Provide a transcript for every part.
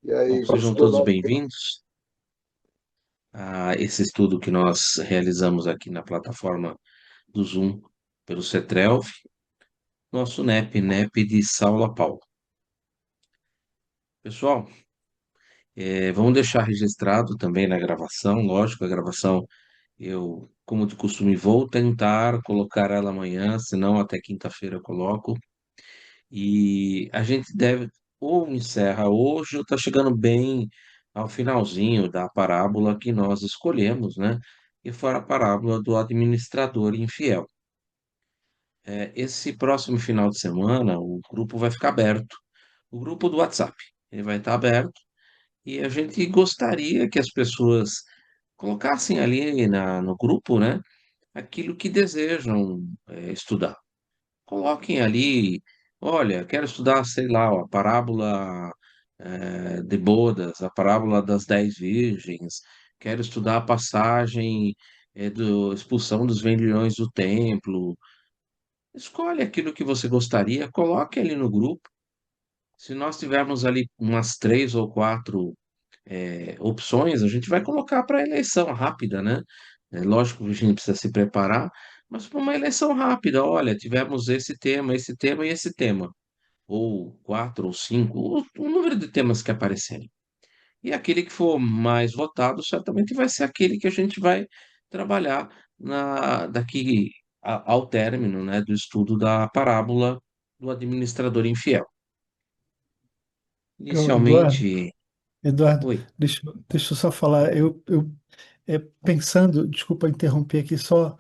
E Bom, aí, sejam pastor todos Natan? bem-vindos a esse estudo que nós realizamos aqui na plataforma do Zoom pelo CETRELV, nosso NEP de Saula Paulo. Pessoal, vamos deixar registrado também na gravação, lógico, a gravação eu, como de costume, vou tentar colocar ela amanhã, senão até quinta-feira eu coloco. E a gente deve, ou encerra hoje, ou está chegando bem ao finalzinho da parábola que nós escolhemos, né? E foi a parábola do administrador infiel. Esse próximo final de semana, o grupo vai ficar aberto, o grupo do WhatsApp. Ele vai estar aberto e a gente gostaria que as pessoas colocassem ali no grupo, né, aquilo que desejam estudar. Coloquem ali, olha, quero estudar, sei lá, a parábola de bodas, a parábola das 10 virgens, quero estudar a passagem do expulsão dos vendilhões do templo. Escolhe aquilo que você gostaria, coloque ali no grupo. Se nós tivermos ali umas 3 ou 4 opções, a gente vai colocar para eleição rápida, né? É lógico que a gente precisa se preparar, mas para uma eleição rápida, olha, tivemos esse tema e esse tema, ou 4 ou 5, o número de temas que aparecerem. E aquele que for mais votado, certamente vai ser aquele que a gente vai trabalhar daqui ao término, né, do estudo da parábola do administrador infiel. Eduardo, Inicialmente, Eduardo, oi. deixa eu só falar. Pensando, desculpa interromper aqui, só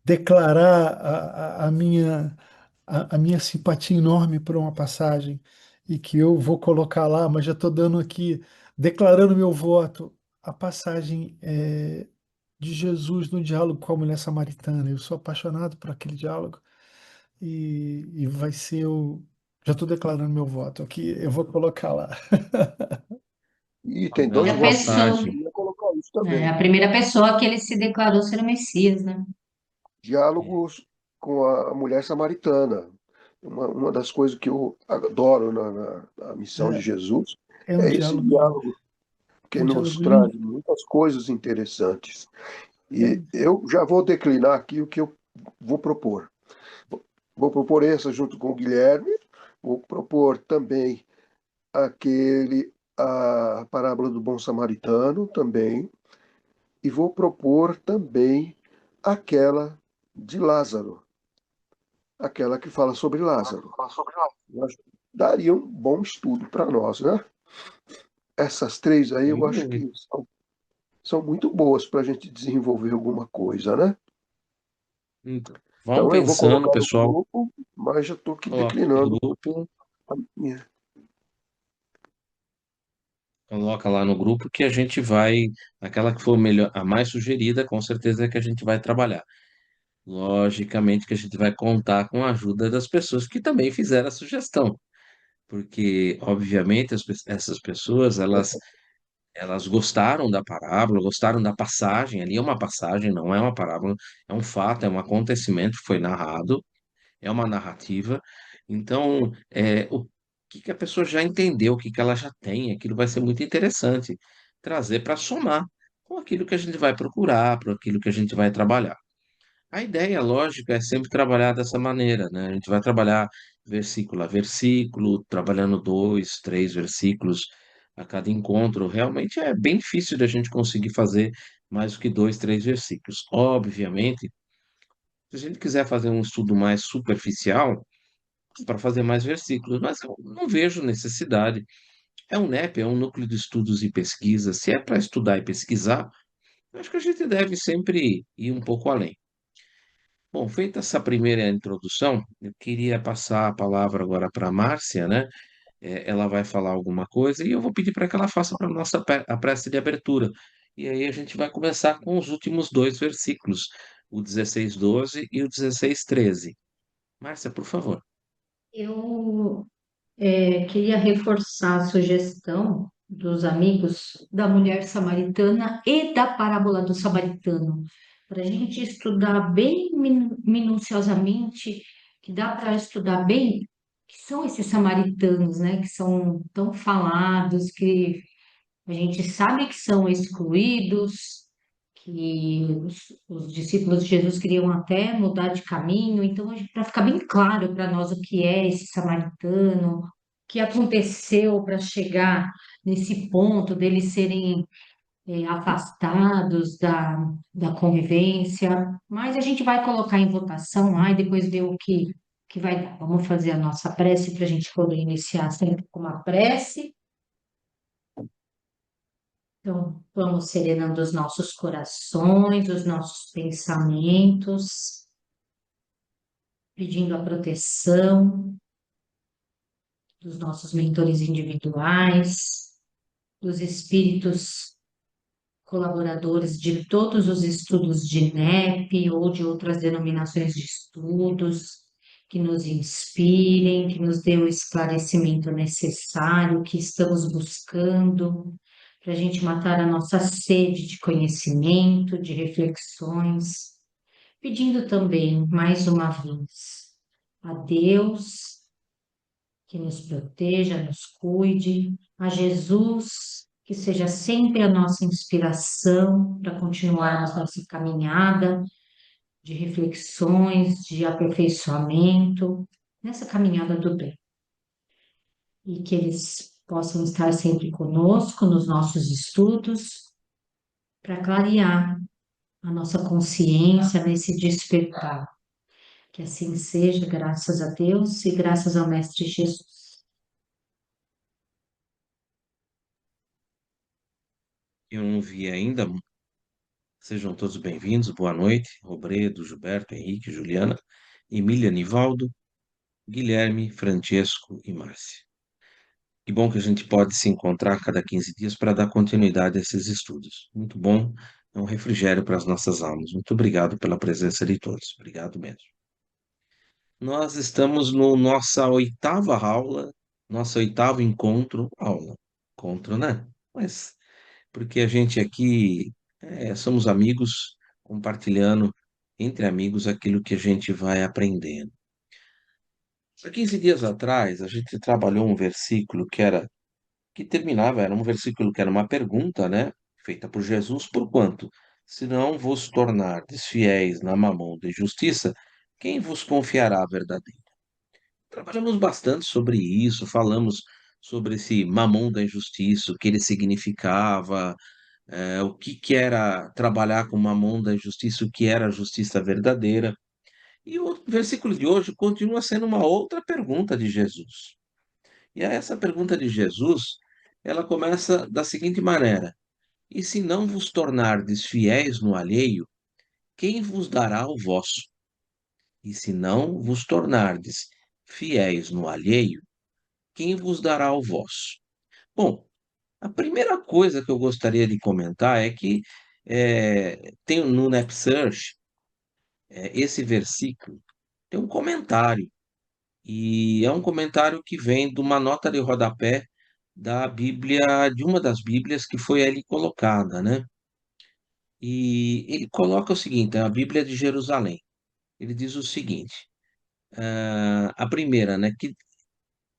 declarar a minha simpatia enorme por uma passagem e que eu vou colocar lá, mas já estou dando aqui, declarando meu voto, a passagem de Jesus no diálogo com a mulher samaritana. Eu sou apaixonado por aquele diálogo e vai ser o. Já estou declarando meu voto aqui, eu vou colocar lá. E Uma tem dois bela Primeira votos aqui, pessoa, eu passagem. queria colocar isso a também. primeira pessoa que ele se declarou ser o Messias, né? É, Diálogos com a mulher samaritana. Uma das coisas que eu adoro na missão de É, Jesus é é esse diálogo que um nos diálogo traz lindo. muitas coisas interessantes. E É, eu já vou declinar aqui o que eu vou propor. Vou propor essa junto com o Guilherme, vou propor também a parábola do bom samaritano também, e vou propor também aquela de Lázaro, aquela que fala sobre Lázaro. Eu acho que daria um bom estudo para nós, né? Essas três aí eu sem acho dúvida. que são muito boas para a gente desenvolver alguma coisa, né? Então, vão Então eu vou pensando, colocar no pessoal, grupo, mas já estou aqui coloca no declinando grupo, a minha. coloca lá no grupo que a gente vai, aquela que for melhor, a mais sugerida, com certeza é que a gente vai trabalhar. Logicamente que a gente vai contar com a ajuda das pessoas que também fizeram a sugestão, porque, obviamente, essas pessoas, elas gostaram da parábola, gostaram da passagem, ali é uma passagem, não é uma parábola, é um fato, é um acontecimento que foi narrado, é uma narrativa. Então, o que que a pessoa já entendeu, o que que ela já tem, aquilo vai ser muito interessante trazer para somar com aquilo que a gente vai procurar, para aquilo que a gente vai trabalhar. A ideia, lógica, é sempre trabalhar dessa maneira, né? A gente vai trabalhar versículo a versículo, trabalhando 2, 3 versículos a cada encontro. Realmente é bem difícil da gente conseguir fazer mais do que 2, 3 versículos. Obviamente, se a gente quiser fazer um estudo mais superficial, para fazer mais versículos, mas eu não vejo necessidade. É um NEP, é um núcleo de estudos e pesquisa. Se é para estudar e pesquisar, eu acho que a gente deve sempre ir um pouco além. Bom, feita essa primeira introdução, eu queria passar a palavra agora para a Márcia, né? Ela vai falar alguma coisa e eu vou pedir para que ela faça para a nossa a prece de abertura. E aí a gente vai começar com os últimos 2 versículos, o 16:12 e o 16:13. Márcia, por favor. Eu queria reforçar a sugestão dos amigos da mulher samaritana e da parábola do samaritano, para a gente estudar bem minuciosamente, que dá para estudar bem que são esses samaritanos, né? Que são tão falados, que a gente sabe que são excluídos, que os discípulos de Jesus queriam até mudar de caminho. Então, para ficar bem claro para nós o que é esse samaritano, o que aconteceu para chegar nesse ponto deles serem afastados da convivência, mas a gente vai colocar em votação lá e depois ver que vai dar. Vamos fazer a nossa prece para a gente poder iniciar sempre com uma prece. Então, vamos serenando os nossos corações, os nossos pensamentos, pedindo a proteção dos nossos mentores individuais, dos espíritos colaboradores de todos os estudos de NEP ou de outras denominações de estudos, que nos inspirem, que nos dê o esclarecimento necessário que estamos buscando, para a gente matar a nossa sede de conhecimento, de reflexões, pedindo também, mais uma vez, a Deus que nos proteja, nos cuide, a Jesus, que seja sempre a nossa inspiração para continuarmos nossa caminhada de reflexões, de aperfeiçoamento, nessa caminhada do bem. E que eles possam estar sempre conosco nos nossos estudos, para clarear a nossa consciência nesse despertar. Que assim seja, graças a Deus e graças ao Mestre Jesus. Eu não vi ainda. Sejam todos bem-vindos. Boa noite. Robredo, Gilberto, Henrique, Juliana, Emília, Nivaldo, Guilherme, Francesco e Márcia. Que bom que a gente pode se encontrar a cada 15 dias para dar continuidade a esses estudos. Muito bom. É um refrigério para as nossas almas. Muito obrigado pela presença de todos. Obrigado mesmo. Nós estamos no nossa oitava aula, nosso oitavo encontro, encontro, né? Mas porque a gente aqui somos amigos, compartilhando entre amigos aquilo que a gente vai aprendendo. Há 15 dias atrás, a gente trabalhou um versículo que terminava, era um versículo que era uma pergunta, né? Feita por Jesus, porquanto, se não vos tornardes fiéis na mamão de justiça, quem vos confiará a verdadeira? Trabalhamos bastante sobre isso, falamos sobre esse mamão da injustiça, o que ele significava, o que que era trabalhar com mamão da injustiça, o que era a justiça verdadeira. E o versículo de hoje continua sendo uma outra pergunta de Jesus. E essa pergunta de Jesus, ela começa da seguinte maneira: E se não vos tornardes fiéis no alheio, quem vos dará o vosso? E se não vos tornardes fiéis no alheio, quem vos dará o vosso? Bom, a primeira coisa que eu gostaria de comentar é que tem no NetSearch, esse versículo, tem um comentário, e é um comentário que vem de uma nota de rodapé da Bíblia, de uma das Bíblias que foi ali colocada, né? E ele coloca o seguinte, é a Bíblia de Jerusalém. Ele diz o seguinte, a primeira, né, que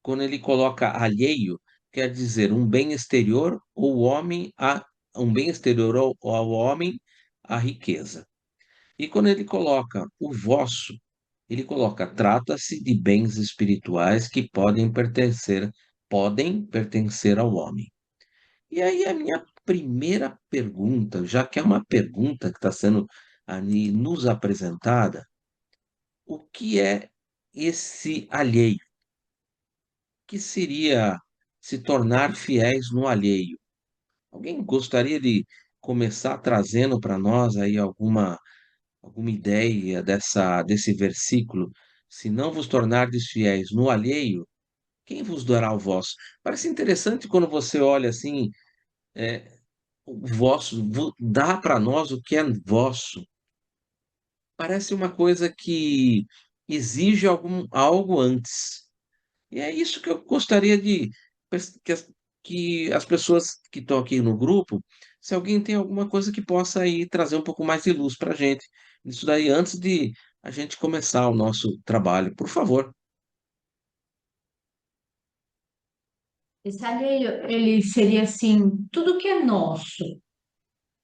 quando ele coloca alheio, quer dizer um bem exterior ou homem a um bem exterior ao homem à riqueza. E quando ele coloca o vosso, ele coloca trata-se de bens espirituais que podem pertencer ao homem. E aí a minha primeira pergunta, já que é uma pergunta que está sendo ali nos apresentada, o que é esse alheio? Que seria se tornar fiéis no alheio? Alguém gostaria de começar trazendo para nós aí alguma ideia desse versículo? Se não vos tornardes fiéis no alheio, quem vos dará o vosso? Parece interessante quando você olha assim, é, o vosso, dá para nós o que é vosso. Parece uma coisa que exige algo antes. E é isso que eu gostaria de que que as pessoas que estão aqui no grupo, se alguém tem alguma coisa que possa aí trazer um pouco mais de luz para a gente. Isso daí antes de a gente começar o nosso trabalho, por favor. Esse alheio, ele seria assim, tudo que é nosso,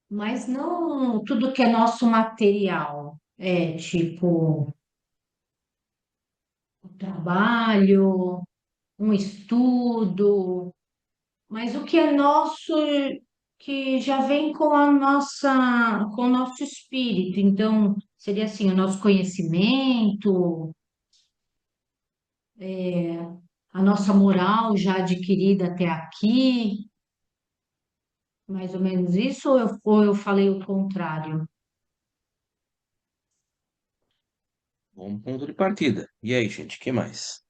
mas não tudo que é nosso material. É tipo um trabalho, um estudo, mas o que é nosso que já vem com a nossa, com o nosso espírito. Então, seria assim, o nosso conhecimento, a nossa moral já adquirida até aqui, mais ou menos isso, ou eu falei o contrário? Bom ponto de partida. E aí, gente, o que mais?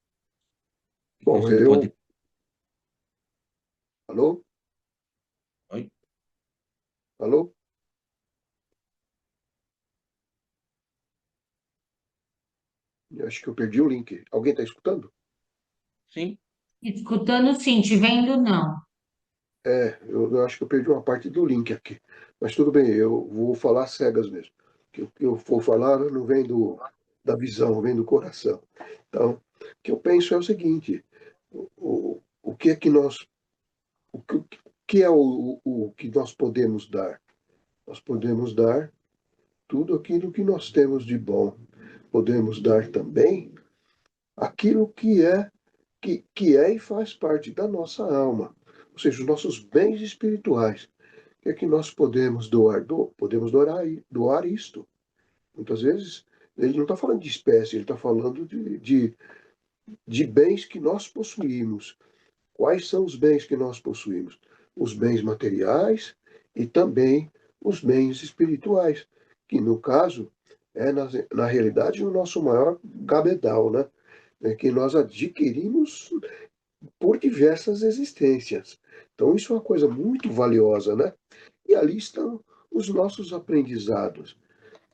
O que a Bom, gente pode. Alô? Oi? Alô? Eu acho que eu perdi o link. Alguém está escutando? Sim, Escutando sim, te vendo não. Eu acho que eu perdi uma parte do link aqui. Mas tudo bem, eu vou falar cegas mesmo. O que eu for falar não vem da visão, vem do coração. Então, o que eu penso é o seguinte: o que é que nós, o que é o que nós podemos dar? Nós podemos dar tudo aquilo que nós temos de bom. Podemos dar também aquilo que é e faz parte da nossa alma, ou seja, os nossos bens espirituais. O que é que nós podemos doar? Podemos doar isto. Muitas vezes, ele não está falando de espécie, ele está falando de bens que nós possuímos. Quais são os bens que nós possuímos? Os bens materiais e também os bens espirituais, que no caso é, na realidade, o nosso maior gabedal, né? É que nós adquirimos por diversas existências. Então, isso é uma coisa muito valiosa, né? E ali estão os nossos aprendizados.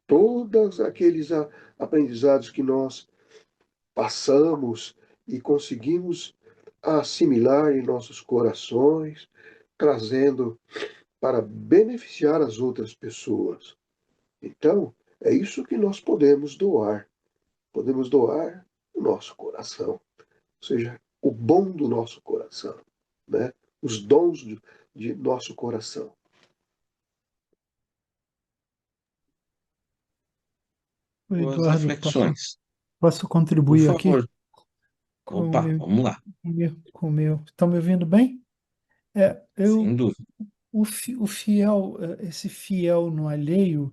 Todos aqueles aprendizados que nós passamos e conseguimos assimilar em nossos corações, trazendo para beneficiar as outras pessoas. Então, é isso que nós podemos doar. Podemos doar o nosso coração, ou seja, o bom do nosso coração, né? Os dons de nosso coração. O boas Eduardo, reflexões. posso Por contribuir aqui favor. com o Opa, meu, vamos lá. Estão me ouvindo bem? Sem dúvida. O fiel, esse fiel no alheio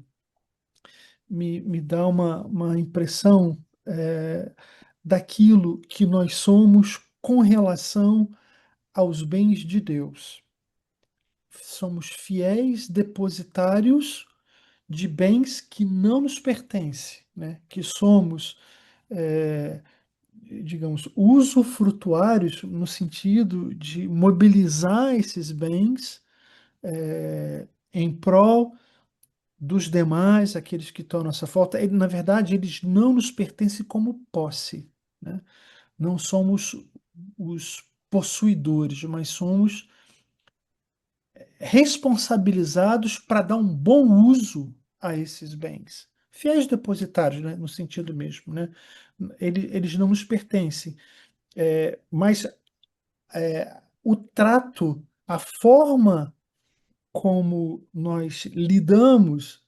me dá uma impressão daquilo que nós somos com relação aos bens de Deus. Somos fiéis depositários de bens que não nos pertencem, né? Que somos, é, digamos, usufrutuários no sentido de mobilizar esses bens em prol dos demais, aqueles que estão à nossa volta. Na verdade, eles não nos pertencem como posse, né? Não somos os possuidores, mas somos responsabilizados para dar um bom uso a esses bens. Fiéis depositários, né, no sentido mesmo, né? Eles não nos pertencem, mas o trato, a forma como nós lidamos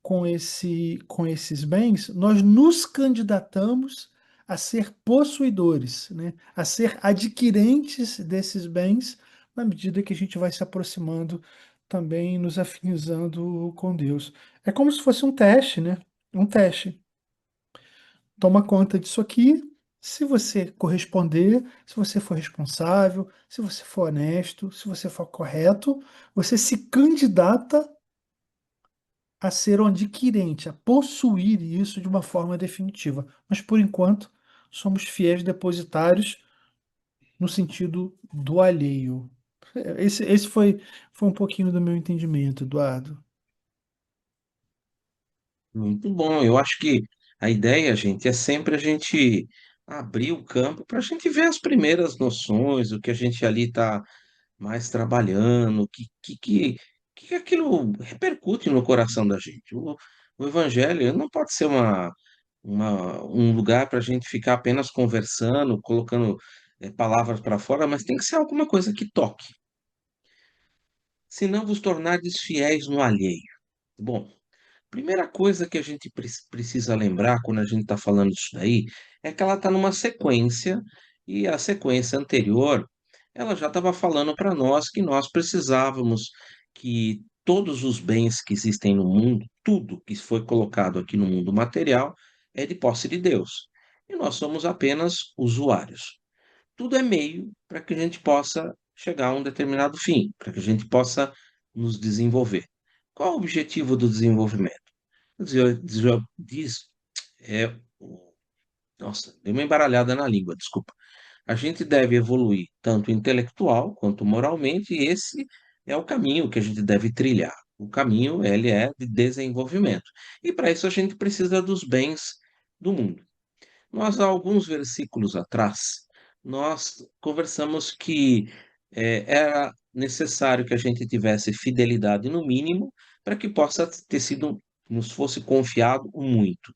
com esses bens, nós nos candidatamos a ser possuidores, né? A ser adquirentes desses bens, na medida que a gente vai se aproximando também, nos afinizando com Deus. É como se fosse um teste, né? Um teste. Toma conta disso aqui. Se você corresponder, se você for responsável, se você for honesto, se você for correto, você se candidata a ser um adquirente, a possuir isso de uma forma definitiva. Mas, por enquanto, somos fiéis depositários no sentido do alheio. Esse foi um pouquinho do meu entendimento, Eduardo. Muito bom. Eu acho que a ideia, gente, é sempre a gente abrir o campo para a gente ver as primeiras noções, o que a gente ali está mais trabalhando, que aquilo repercute no coração da gente. O evangelho não pode ser um lugar para a gente ficar apenas conversando, colocando palavras para fora, mas tem que ser alguma coisa que toque. Se não vos tornardes fiéis no alheio. Bom, primeira coisa que a gente precisa lembrar quando a gente está falando disso daí é que ela está numa sequência e a sequência anterior ela já estava falando para nós que nós precisávamos que todos os bens que existem no mundo, tudo que foi colocado aqui no mundo material, é de posse de Deus. E nós somos apenas usuários. Tudo é meio para que a gente possa chegar a um determinado fim, para que a gente possa nos desenvolver. Qual o objetivo do desenvolvimento? Diz, é, nossa, deu uma embaralhada na língua, desculpa. A gente deve evoluir tanto intelectual quanto moralmente, e esse é o caminho que a gente deve trilhar. O caminho, ele é de desenvolvimento. E para isso a gente precisa dos bens do mundo. Nós, há alguns versículos atrás, nós conversamos que era necessário que a gente tivesse fidelidade no mínimo para que possa ter sido, nos fosse confiado o muito.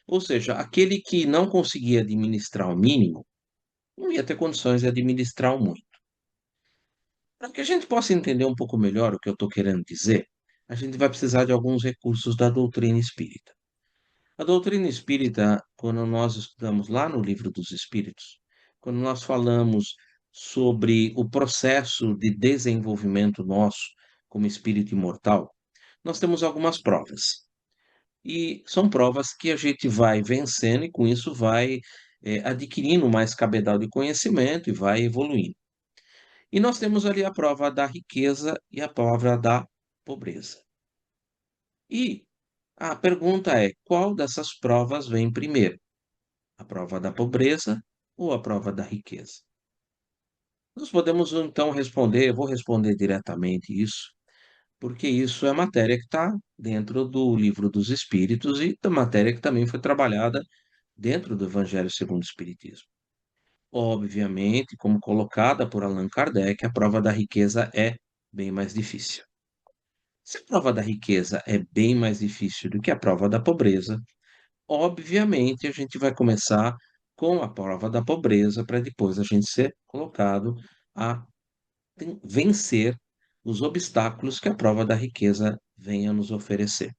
Ou seja, aquele que não conseguia administrar o mínimo, não ia ter condições de administrar o muito. Para que a gente possa entender um pouco melhor o que eu estou querendo dizer, a gente vai precisar de alguns recursos da doutrina espírita. A doutrina espírita, quando nós estudamos lá no Livro dos Espíritos, quando nós falamos sobre o processo de desenvolvimento nosso como espírito imortal, nós temos algumas provas. E são provas que a gente vai vencendo e com isso vai adquirindo mais cabedal de conhecimento e vai evoluindo. E nós temos ali a prova da riqueza e a prova da pobreza. E a pergunta é: qual dessas provas vem primeiro? A prova da pobreza ou a prova da riqueza? Nós podemos então responder, eu vou responder diretamente isso, porque isso é matéria que está dentro do Livro dos Espíritos e da matéria que também foi trabalhada dentro do Evangelho segundo o Espiritismo. Obviamente, como colocada por Allan Kardec, a prova da riqueza é bem mais difícil. Se a prova da riqueza é bem mais difícil do que a prova da pobreza, obviamente a gente vai começar com a prova da pobreza para depois a gente ser colocado a vencer os obstáculos que a prova da riqueza venha nos oferecer.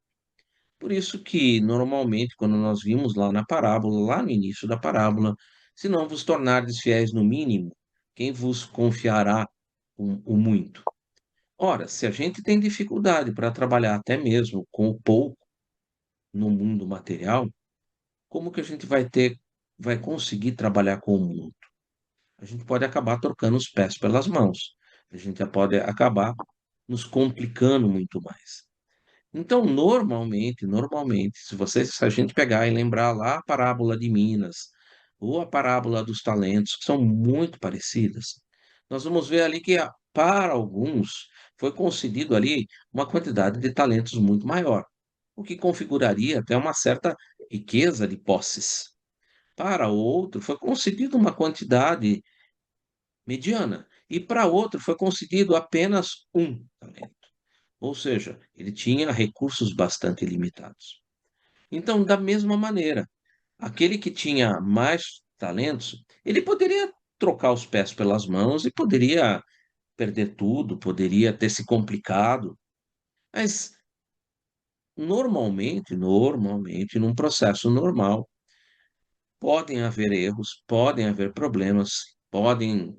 Por isso que, normalmente, quando nós vimos lá na parábola, lá no início da parábola, se não vos tornardes fiéis no mínimo, quem vos confiará o muito? Ora, se a gente tem dificuldade para trabalhar até mesmo com o pouco no mundo material, como que a gente vai conseguir trabalhar com o mundo? A gente pode acabar trocando os pés pelas mãos. A gente já pode acabar nos complicando muito mais. Então, normalmente, se a gente pegar e lembrar lá a parábola de Minas ou a parábola dos talentos, que são muito parecidas, nós vamos ver ali que para alguns foi concedido ali uma quantidade de talentos muito maior, o que configuraria até uma certa riqueza de posses. Para outro foi concedido uma quantidade mediana e para outro foi concedido apenas um talento. Ou seja, ele tinha recursos bastante limitados. Então, da mesma maneira, aquele que tinha mais talentos, ele poderia trocar os pés pelas mãos e poderia perder tudo, poderia ter se complicado, mas normalmente, num processo normal, podem haver erros, podem haver problemas, podem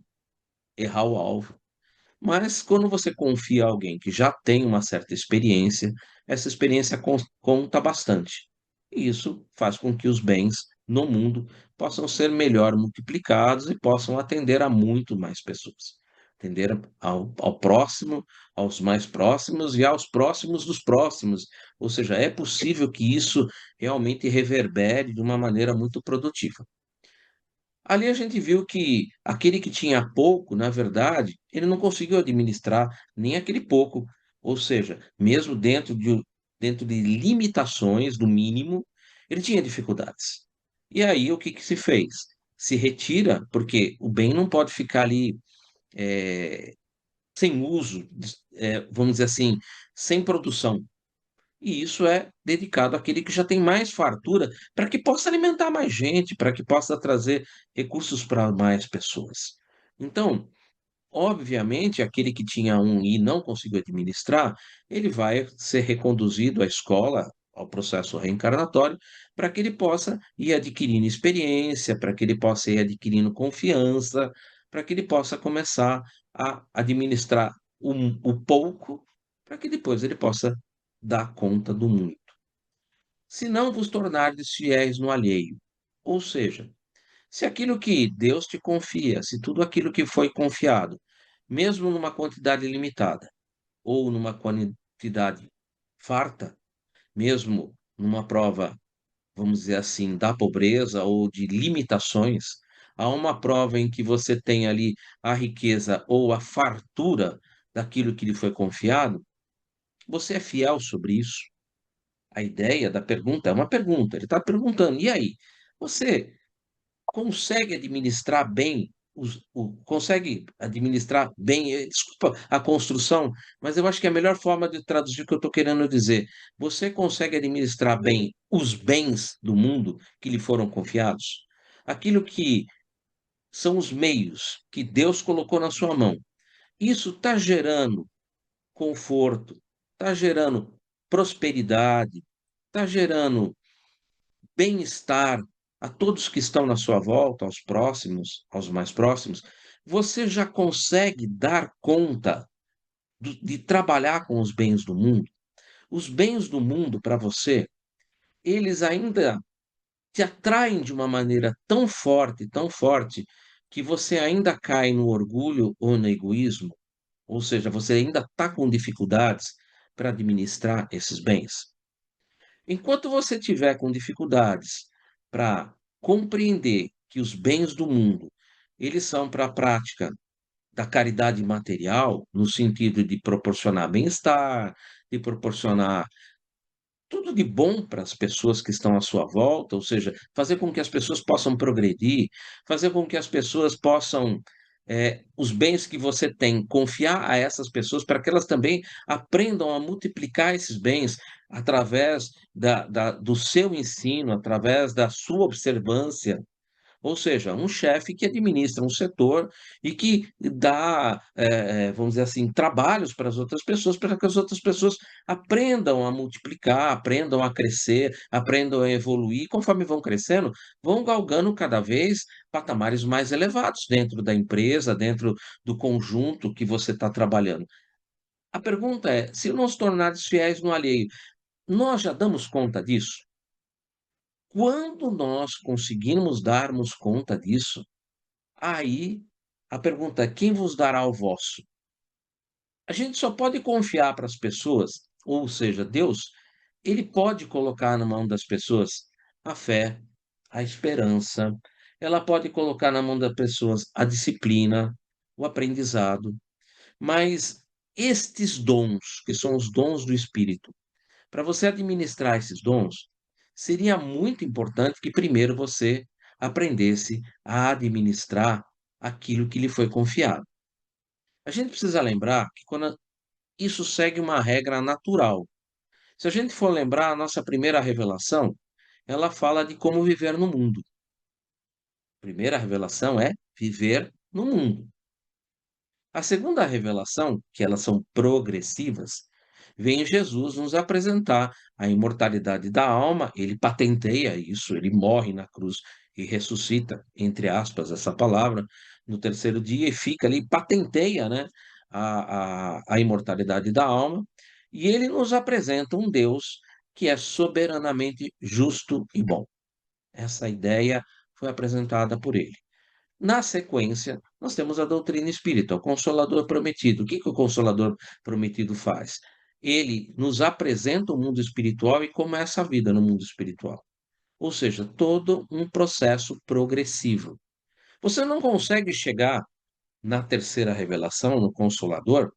errar o alvo. Mas quando você confia em alguém que já tem uma certa experiência, essa experiência conta bastante. E isso faz com que os bens no mundo possam ser melhor multiplicados e possam atender a muito mais pessoas. Atender ao próximo, aos mais próximos e aos próximos dos próximos. Ou seja, é possível que isso realmente reverbere de uma maneira muito produtiva. Ali a gente viu que aquele que tinha pouco, na verdade, ele não conseguiu administrar nem aquele pouco. Ou seja, mesmo dentro de limitações do mínimo, ele tinha dificuldades. E aí o que que se fez? Se retira, porque o bem não pode ficar ali sem uso, vamos dizer assim, sem produção. E isso é dedicado àquele que já tem mais fartura, para que possa alimentar mais gente, para que possa trazer recursos para mais pessoas. Então, obviamente, aquele que tinha um e não conseguiu administrar, ele vai ser reconduzido à escola, ao processo reencarnatório, para que ele possa ir adquirindo experiência, para que ele possa ir adquirindo confiança, para que ele possa começar a administrar o pouco, para que depois ele possa dar conta do muito. Se não vos tornardes fiéis no alheio, ou seja, se aquilo que Deus te confia, se tudo aquilo que foi confiado, mesmo numa quantidade limitada ou numa quantidade farta, mesmo numa prova, vamos dizer assim, da pobreza ou de limitações, há uma prova em que você tem ali a riqueza ou a fartura daquilo que lhe foi confiado, você é fiel sobre isso. A ideia da pergunta é uma pergunta, ele está perguntando, e aí? Você consegue administrar bem consegue administrar bem, desculpa a construção, mas eu acho que é a melhor forma de traduzir o que eu estou querendo dizer. Você consegue administrar bem os bens do mundo que lhe foram confiados? Aquilo que são os meios que Deus colocou na sua mão. Isso está gerando conforto, está gerando prosperidade, está gerando bem-estar a todos que estão na sua volta, aos próximos, aos mais próximos, você já consegue dar conta de trabalhar com os bens do mundo? Os bens do mundo, para você, eles ainda te atraem de uma maneira tão forte, que você ainda cai no orgulho ou no egoísmo? Ou seja, você ainda está com dificuldades para administrar esses bens? Enquanto você tiver com dificuldades para compreender que os bens do mundo, eles são para a prática da caridade material, no sentido de proporcionar bem-estar, de proporcionar tudo de bom para as pessoas que estão à sua volta, ou seja, fazer com que as pessoas possam progredir, fazer com que as pessoas possam, os bens que você tem, confiar a essas pessoas para que elas também aprendam a multiplicar esses bens através do seu ensino, através da sua observância, ou seja, um chefe que administra um setor e que dá, vamos dizer assim, trabalhos para as outras pessoas, para que as outras pessoas aprendam a multiplicar, aprendam a crescer, aprendam a evoluir. Conforme vão crescendo, vão galgando cada vez patamares mais elevados dentro da empresa, dentro do conjunto que você está trabalhando. A pergunta é: se nos tornares fiéis no alheio, nós já damos conta disso? Quando nós conseguimos darmos conta disso, aí a pergunta é: quem vos dará o vosso? A gente só pode confiar para as pessoas, ou seja, Deus, ele pode colocar na mão das pessoas a fé, a esperança, ela pode colocar na mão das pessoas a disciplina, o aprendizado, mas estes dons, que são os dons do Espírito, para você administrar esses dons, seria muito importante que primeiro você aprendesse a administrar aquilo que lhe foi confiado. A gente precisa lembrar que quando isso segue uma regra natural. Se a gente for lembrar, a nossa primeira revelação, ela fala de como viver no mundo. A primeira revelação é viver no mundo. A segunda revelação, que elas são progressivas, vem Jesus nos apresentar a imortalidade da alma, ele patenteia isso, ele morre na cruz e ressuscita, entre aspas, essa palavra, no terceiro dia e fica ali, patenteia, né, a imortalidade da alma, e ele nos apresenta um Deus que é soberanamente justo e bom. Essa ideia foi apresentada por ele. Na sequência, nós temos a doutrina espírita, o Consolador Prometido. O que que o Consolador Prometido faz? Ele nos apresenta o mundo espiritual e como é essa vida no mundo espiritual. Ou seja, todo um processo progressivo. Você não consegue chegar na terceira revelação, no Consolador,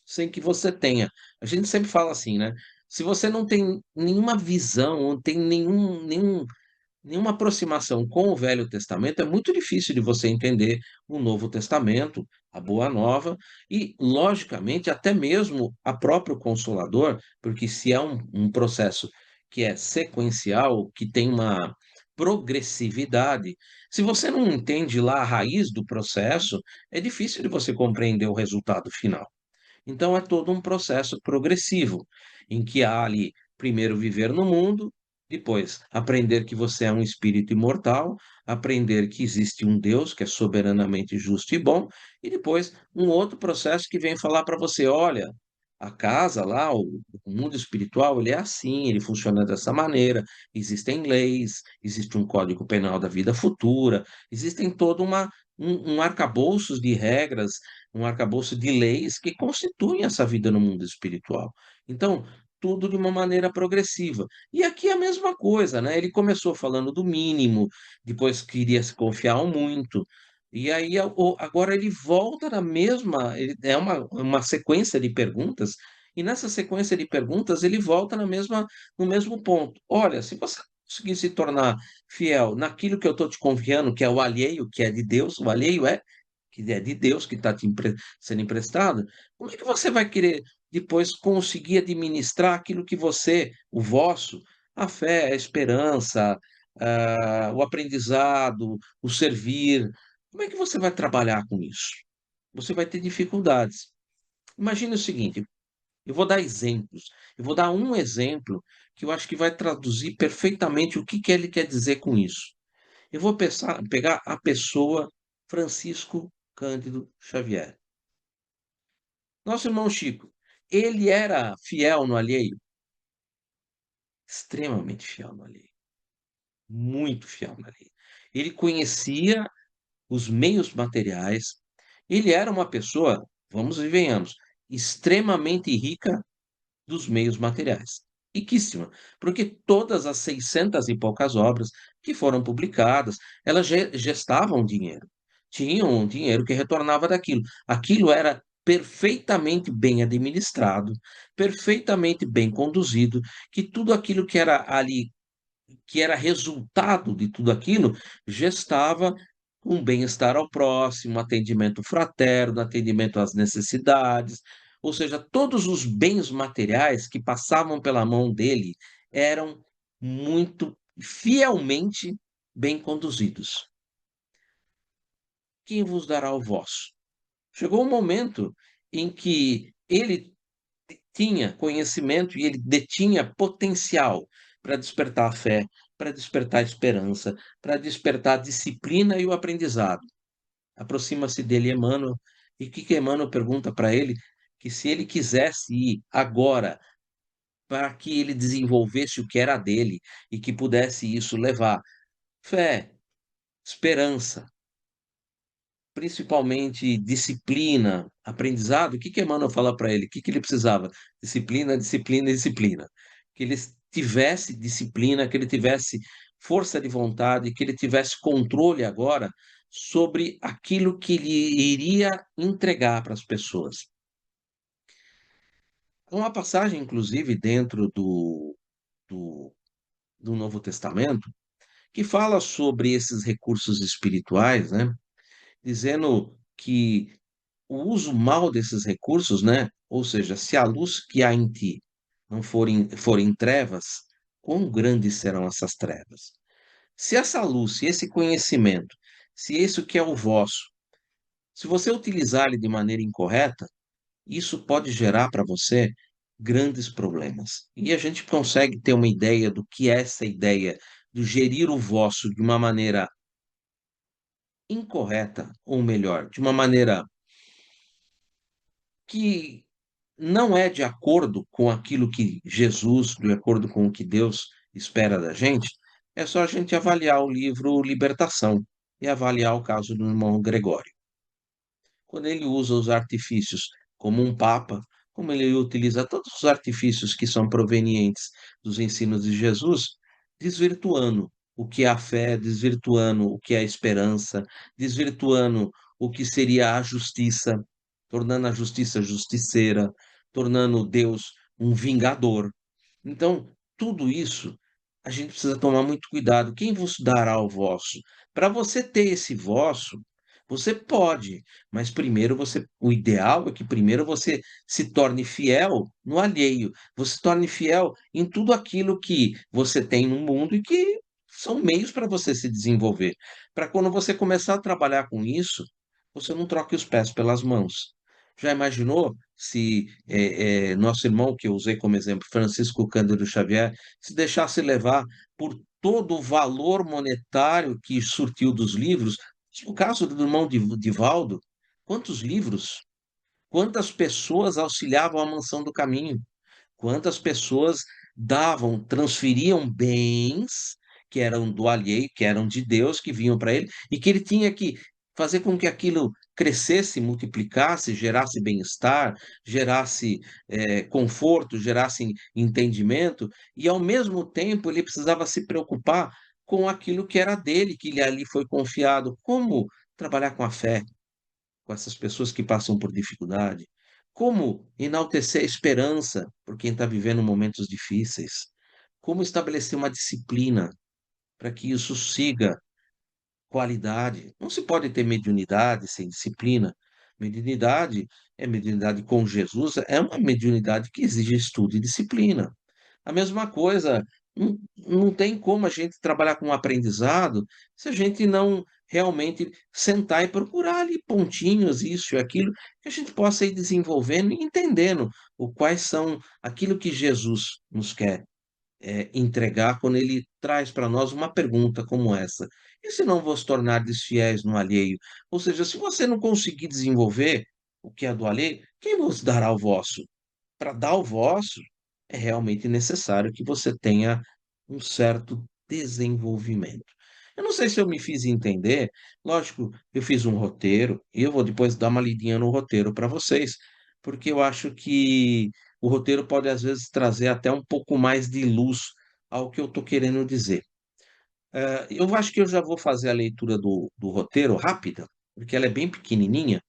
sem que você tenha. A gente sempre fala assim, né? Se você não tem nenhuma visão, não tem nenhum nenhuma aproximação com o Velho Testamento, é muito difícil de você entender o Novo Testamento, a Boa Nova, e, logicamente, até mesmo a próprio Consolador, porque se é um processo que é sequencial, que tem uma progressividade, se você não entende lá a raiz do processo, é difícil de você compreender o resultado final. Então, é todo um processo progressivo, em que há ali, primeiro, viver no mundo, depois, aprender que você é um espírito imortal, aprender que existe um Deus que é soberanamente justo e bom, e depois, um outro processo que vem falar para você: olha, a casa lá, o mundo espiritual, ele é assim, ele funciona dessa maneira, existem leis, existe um código penal da vida futura, existem todo um arcabouço de regras, um arcabouço de leis que constituem essa vida no mundo espiritual. Então, tudo de uma maneira progressiva. E aqui é a mesma coisa, né? Ele começou falando do mínimo, depois queria se confiar ao muito, e aí agora ele volta na mesma, é uma sequência de perguntas, e nessa sequência de perguntas ele volta no mesmo ponto. Olha, se você conseguir se tornar fiel naquilo que eu estou te confiando, que é o alheio, que é de Deus, o alheio é que é de Deus, que está sendo emprestado, como é que você vai querer depois conseguir administrar aquilo que você, o vosso, a fé, a esperança, o aprendizado, o servir, como é que você vai trabalhar com isso? Você vai ter dificuldades. Imagine o seguinte, eu vou dar exemplos. Eu vou dar um exemplo que eu acho que vai traduzir perfeitamente o que que ele quer dizer com isso. Eu vou pegar a pessoa Francisco Cândido Xavier. Nosso irmão Chico, ele era fiel no alheio? Extremamente fiel no alheio. Muito fiel no alheio. Ele conhecia os meios materiais. Ele era uma pessoa, vamos e venhamos, extremamente rica dos meios materiais. Riquíssima, porque todas as 600 e poucas obras que foram publicadas, elas gestavam dinheiro. Tinham um dinheiro que retornava daquilo. Aquilo era perfeitamente bem administrado, perfeitamente bem conduzido, que tudo aquilo que era ali, que era resultado de tudo aquilo, gestava um bem-estar ao próximo, atendimento fraterno, atendimento às necessidades, ou seja, todos os bens materiais que passavam pela mão dele eram muito fielmente bem conduzidos. Quem vos dará o vosso? Chegou um momento em que ele tinha conhecimento e ele detinha potencial para despertar a fé, para despertar a esperança, para despertar a disciplina e o aprendizado. Aproxima-se dele Emmanuel, e o que que Emmanuel pergunta para ele? Que se ele quisesse ir agora para que ele desenvolvesse o que era dele e que pudesse isso levar fé, esperança, principalmente disciplina, aprendizado, o que que Emmanuel fala para ele? O que que ele precisava? Disciplina, disciplina, disciplina. Que ele tivesse disciplina, que ele tivesse força de vontade, que ele tivesse controle agora sobre aquilo que ele iria entregar para as pessoas. Há uma passagem, inclusive, dentro do, do Novo Testamento, que fala sobre esses recursos espirituais, né? Dizendo que o uso mal desses recursos, né? Ou seja, se a luz que há em ti não forem trevas, quão grandes serão essas trevas? Se essa luz, se esse conhecimento, se isso que é o vosso, se você utilizar ele de maneira incorreta, isso pode gerar para você grandes problemas. E a gente consegue ter uma ideia do que é essa ideia do gerir o vosso de uma maneira incorreta, ou melhor, de uma maneira que não é de acordo com aquilo que Jesus, de acordo com o que Deus espera da gente, é só a gente avaliar o livro Libertação e avaliar o caso do irmão Gregório. Quando ele usa os artifícios como um papa, como ele utiliza todos os artifícios que são provenientes dos ensinos de Jesus, desvirtuando o que é a fé, desvirtuando o que é a esperança, desvirtuando o que seria a justiça, tornando a justiça justiceira, tornando Deus um vingador. Então, tudo isso a gente precisa tomar muito cuidado. Quem vos dará o vosso? Para você ter esse vosso, você pode, mas primeiro o ideal é que primeiro você se torne fiel no alheio, você se torne fiel em tudo aquilo que você tem no mundo e que são meios para você se desenvolver. Para quando você começar a trabalhar com isso, você não troque os pés pelas mãos. Já imaginou se nosso irmão, que eu usei como exemplo, Francisco Cândido Xavier, se deixasse levar por todo o valor monetário que surtiu dos livros? No caso do irmão Divaldo, quantos livros, quantas pessoas auxiliavam a Mansão do Caminho? Quantas pessoas davam, transferiam bens que eram do alheio, que eram de Deus, que vinham para ele, e que ele tinha que fazer com que aquilo crescesse, multiplicasse, gerasse bem-estar, gerasse conforto, gerasse entendimento, e ao mesmo tempo ele precisava se preocupar com aquilo que era dele, que lhe ali foi confiado. Como trabalhar com a fé? Com essas pessoas que passam por dificuldade? Como enaltecer a esperança por quem está vivendo momentos difíceis? Como estabelecer uma disciplina para que isso siga qualidade? Não se pode ter mediunidade sem disciplina. Mediunidade é mediunidade com Jesus, é uma mediunidade que exige estudo e disciplina. A mesma coisa, não tem como a gente trabalhar com um aprendizado se a gente não realmente sentar e procurar ali pontinhos, isso e aquilo, que a gente possa ir desenvolvendo e entendendo quais são aquilo que Jesus nos quer entregar quando ele traz para nós uma pergunta como essa. E se não vos tornar desfiéis no alheio? Ou seja, se você não conseguir desenvolver o que é do alheio, quem vos dará o vosso? Para dar o vosso, é realmente necessário que você tenha um certo desenvolvimento. Eu não sei se eu me fiz entender, lógico, eu fiz um roteiro e eu vou depois dar uma lidinha no roteiro para vocês, porque eu acho que o roteiro pode às vezes trazer até um pouco mais de luz ao que eu estou querendo dizer. Eu acho que eu já vou fazer a leitura do roteiro rápida, porque ela é bem pequenininha,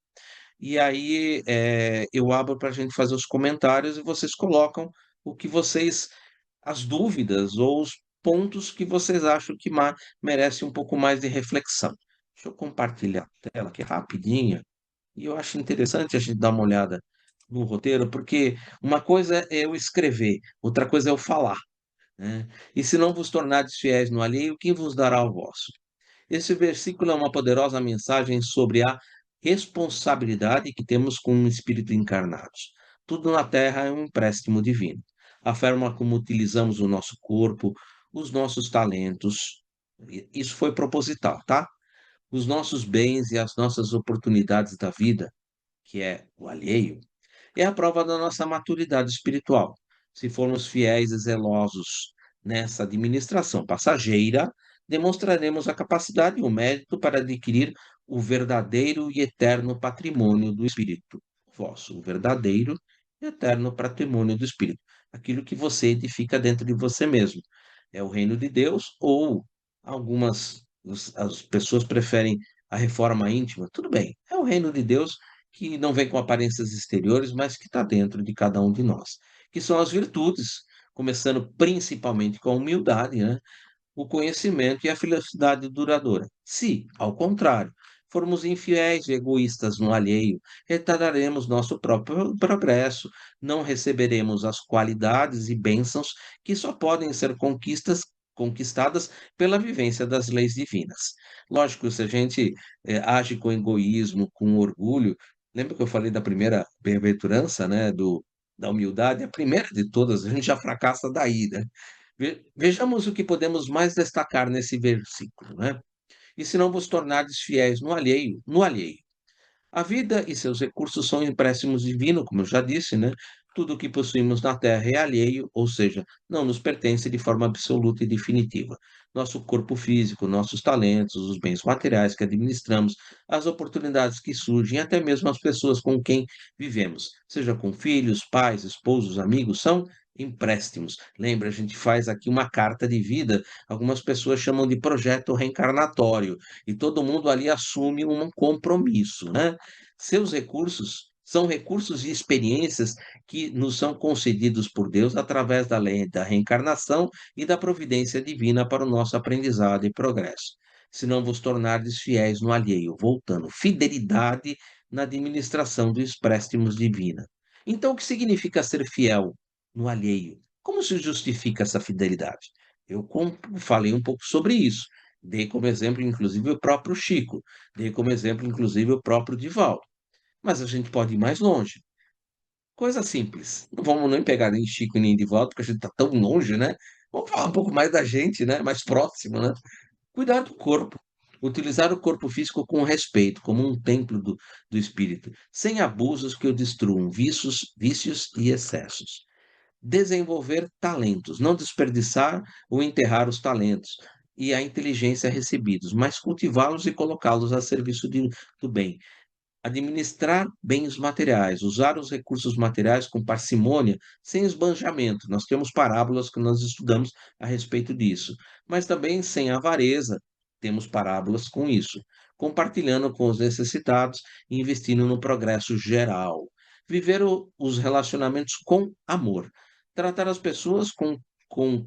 e aí eu abro para a gente fazer os comentários e vocês colocam o que vocês, as dúvidas ou os pontos que vocês acham que merece um pouco mais de reflexão. Deixa eu compartilhar a tela aqui rapidinho. E eu acho interessante a gente dar uma olhada no roteiro, porque uma coisa é eu escrever, outra coisa é eu falar, né? E se não vos tornardes fiéis no alheio, quem vos dará o vosso? Esse versículo é uma poderosa mensagem sobre a responsabilidade que temos com o Espírito encarnados. Tudo na Terra é um empréstimo divino. A forma como utilizamos o nosso corpo, os nossos talentos, isso foi proposital, tá? Os nossos bens e as nossas oportunidades da vida, que é o alheio, é a prova da nossa maturidade espiritual. Se formos fiéis e zelosos nessa administração passageira, demonstraremos a capacidade e o mérito para adquirir o verdadeiro e eterno patrimônio do Espírito vosso, o verdadeiro e eterno patrimônio do Espírito, aquilo que você edifica dentro de você mesmo. É o reino de Deus ou as pessoas preferem a reforma íntima, tudo bem, é o reino de Deus que não vem com aparências exteriores, mas que está dentro de cada um de nós, que são as virtudes, começando principalmente com a humildade, né? O conhecimento e a felicidade duradoura. Se, ao contrário, formos infiéis e egoístas no alheio, retardaremos nosso próprio progresso, não receberemos as qualidades e bênçãos que só podem ser conquistadas pela vivência das leis divinas. Lógico, se a gente age com egoísmo, com orgulho, lembra que eu falei da primeira bem-aventurança, né, da humildade? A primeira de todas, a gente já fracassa daí, né? Vejamos o que podemos mais destacar nesse versículo, né? E se não vos tornardes fiéis no alheio, no alheio. A vida e seus recursos são empréstimos divinos, como eu já disse, né? Tudo o que possuímos na terra é alheio, ou seja, não nos pertence de forma absoluta e definitiva. Nosso corpo físico, nossos talentos, os bens materiais que administramos, as oportunidades que surgem, até mesmo as pessoas com quem vivemos, seja com filhos, pais, esposos, amigos, são empréstimos. Lembra, a gente faz aqui uma carta de vida, algumas pessoas chamam de projeto reencarnatório, e todo mundo ali assume um compromisso, né? Seus recursos São recursos e experiências que nos são concedidos por Deus através da lei da reencarnação e da providência divina para o nosso aprendizado e progresso. Se não vos tornardes fiéis no alheio, voltando, fidelidade na administração dos préstimos divina. Então, o que significa ser fiel no alheio? Como se justifica essa fidelidade? Falei um pouco sobre isso. Dei como exemplo, inclusive, o próprio Chico. Dei como exemplo, inclusive, o próprio Divaldo. Mas a gente pode ir mais longe. Coisa simples. Não vamos nem pegar nem Chico nem Divaldo, porque a gente está tão longe, né? Vamos falar um pouco mais da gente, né? Mais próximo, né? Cuidar do corpo. Utilizar o corpo físico com respeito, como um templo do espírito, sem abusos que o destruam, vícios e excessos. Desenvolver talentos, não desperdiçar ou enterrar os talentos e a inteligência recebidos, mas cultivá-los e colocá-los a serviço do bem. Administrar bens materiais, usar os recursos materiais com parcimônia, sem esbanjamento. Nós temos parábolas que nós estudamos a respeito disso, mas também sem avareza, temos parábolas com isso. Compartilhando com os necessitados e investindo no progresso geral. Viver os relacionamentos com amor. Tratar as pessoas com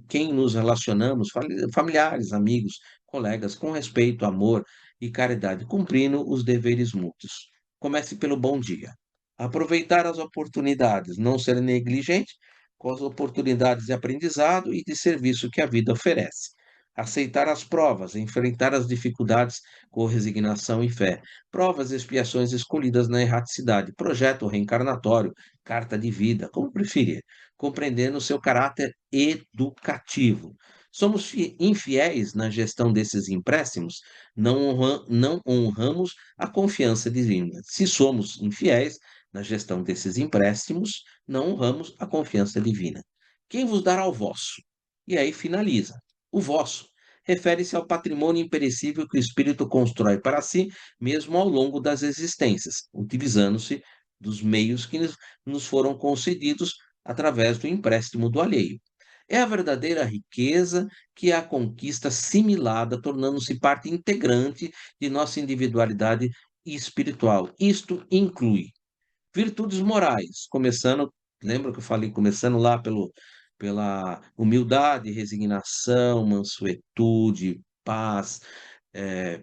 quem nos relacionamos, familiares, amigos, colegas, com respeito, amor e caridade, cumprindo os deveres mútuos. Comece pelo bom dia. Aproveitar as oportunidades, não ser negligente com as oportunidades de aprendizado e de serviço que a vida oferece. Aceitar as provas, enfrentar as dificuldades com resignação e fé. Provas e expiações escolhidas na erraticidade. Projeto reencarnatório, carta de vida, como preferir. Compreendendo o seu caráter educativo. Somos infiéis na gestão desses empréstimos, não honramos a confiança divina. Se somos infiéis na gestão desses empréstimos, não honramos a confiança divina. Quem vos dará o vosso? E aí finaliza. O vosso refere-se ao patrimônio imperecível que o espírito constrói para si, mesmo ao longo das existências, utilizando-se dos meios que nos foram concedidos através do empréstimo do alheio. É a verdadeira riqueza que é a conquista assimilada, tornando-se parte integrante de nossa individualidade espiritual. Isto inclui virtudes morais, começando, lembra que eu falei, começando lá pela humildade, resignação, mansuetude, paz,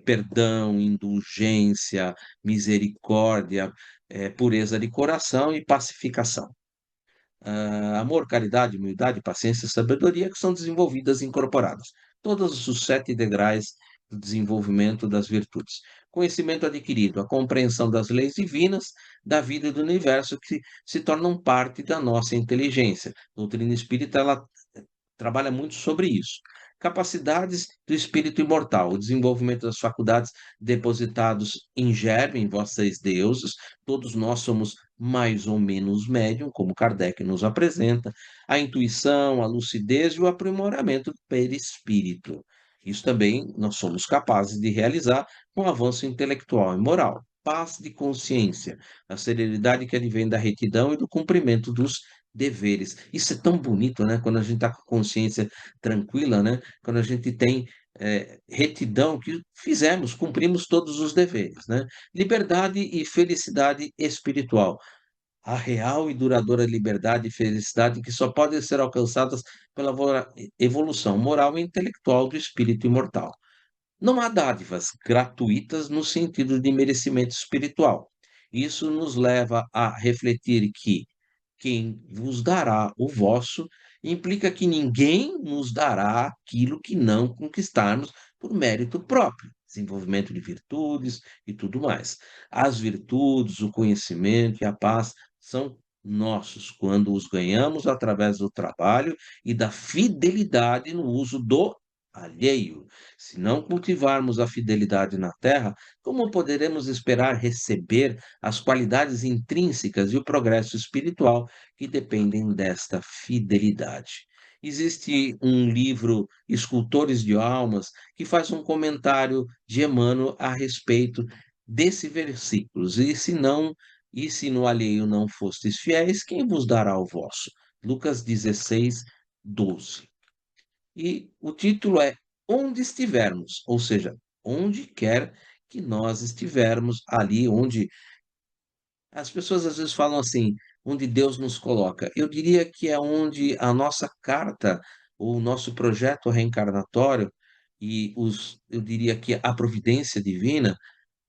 perdão, indulgência, misericórdia, pureza de coração e pacificação. Amor, caridade, humildade, paciência e sabedoria que são desenvolvidas e incorporadas. Todos os 7 degraus do desenvolvimento das virtudes. Conhecimento adquirido, a compreensão das leis divinas, da vida e do universo que se tornam parte da nossa inteligência. A doutrina espírita, ela trabalha muito sobre isso. Capacidades do espírito imortal, o desenvolvimento das faculdades depositados em germe, em vossos deuses. Todos nós somos mais ou menos médium, como Kardec nos apresenta, a intuição, a lucidez e o aprimoramento do perispírito. Isso também nós somos capazes de realizar com o avanço intelectual e moral. Paz de consciência, a serenidade que advém da retidão e do cumprimento dos deveres. Isso é tão bonito, né? Quando a gente está com consciência tranquila, né? Quando a gente tem retidão que fizemos, cumprimos todos os deveres, né? Liberdade e felicidade espiritual. A real e duradoura liberdade e felicidade que só podem ser alcançadas pela evolução moral e intelectual do espírito imortal. Não há dádivas gratuitas no sentido de merecimento espiritual. Isso nos leva a refletir que quem vos dará o vosso implica que ninguém nos dará aquilo que não conquistarmos por mérito próprio, desenvolvimento de virtudes e tudo mais. As virtudes, o conhecimento e a paz são nossos quando os ganhamos através do trabalho e da fidelidade no uso do alheio. Se não cultivarmos a fidelidade na terra, como poderemos esperar receber as qualidades intrínsecas e o progresso espiritual que dependem desta fidelidade? Existe um livro, Escultores de Almas, que faz um comentário de Emmanuel a respeito desse versículo. E se no alheio não fostes fiéis, quem vos dará o vosso? Lucas 16, 12. E o título é Onde Estivermos, ou seja, onde quer que nós estivermos, ali onde As pessoas às vezes falam assim, onde Deus nos coloca. Eu diria que é onde a nossa carta, o nosso projeto reencarnatório eu diria que a providência divina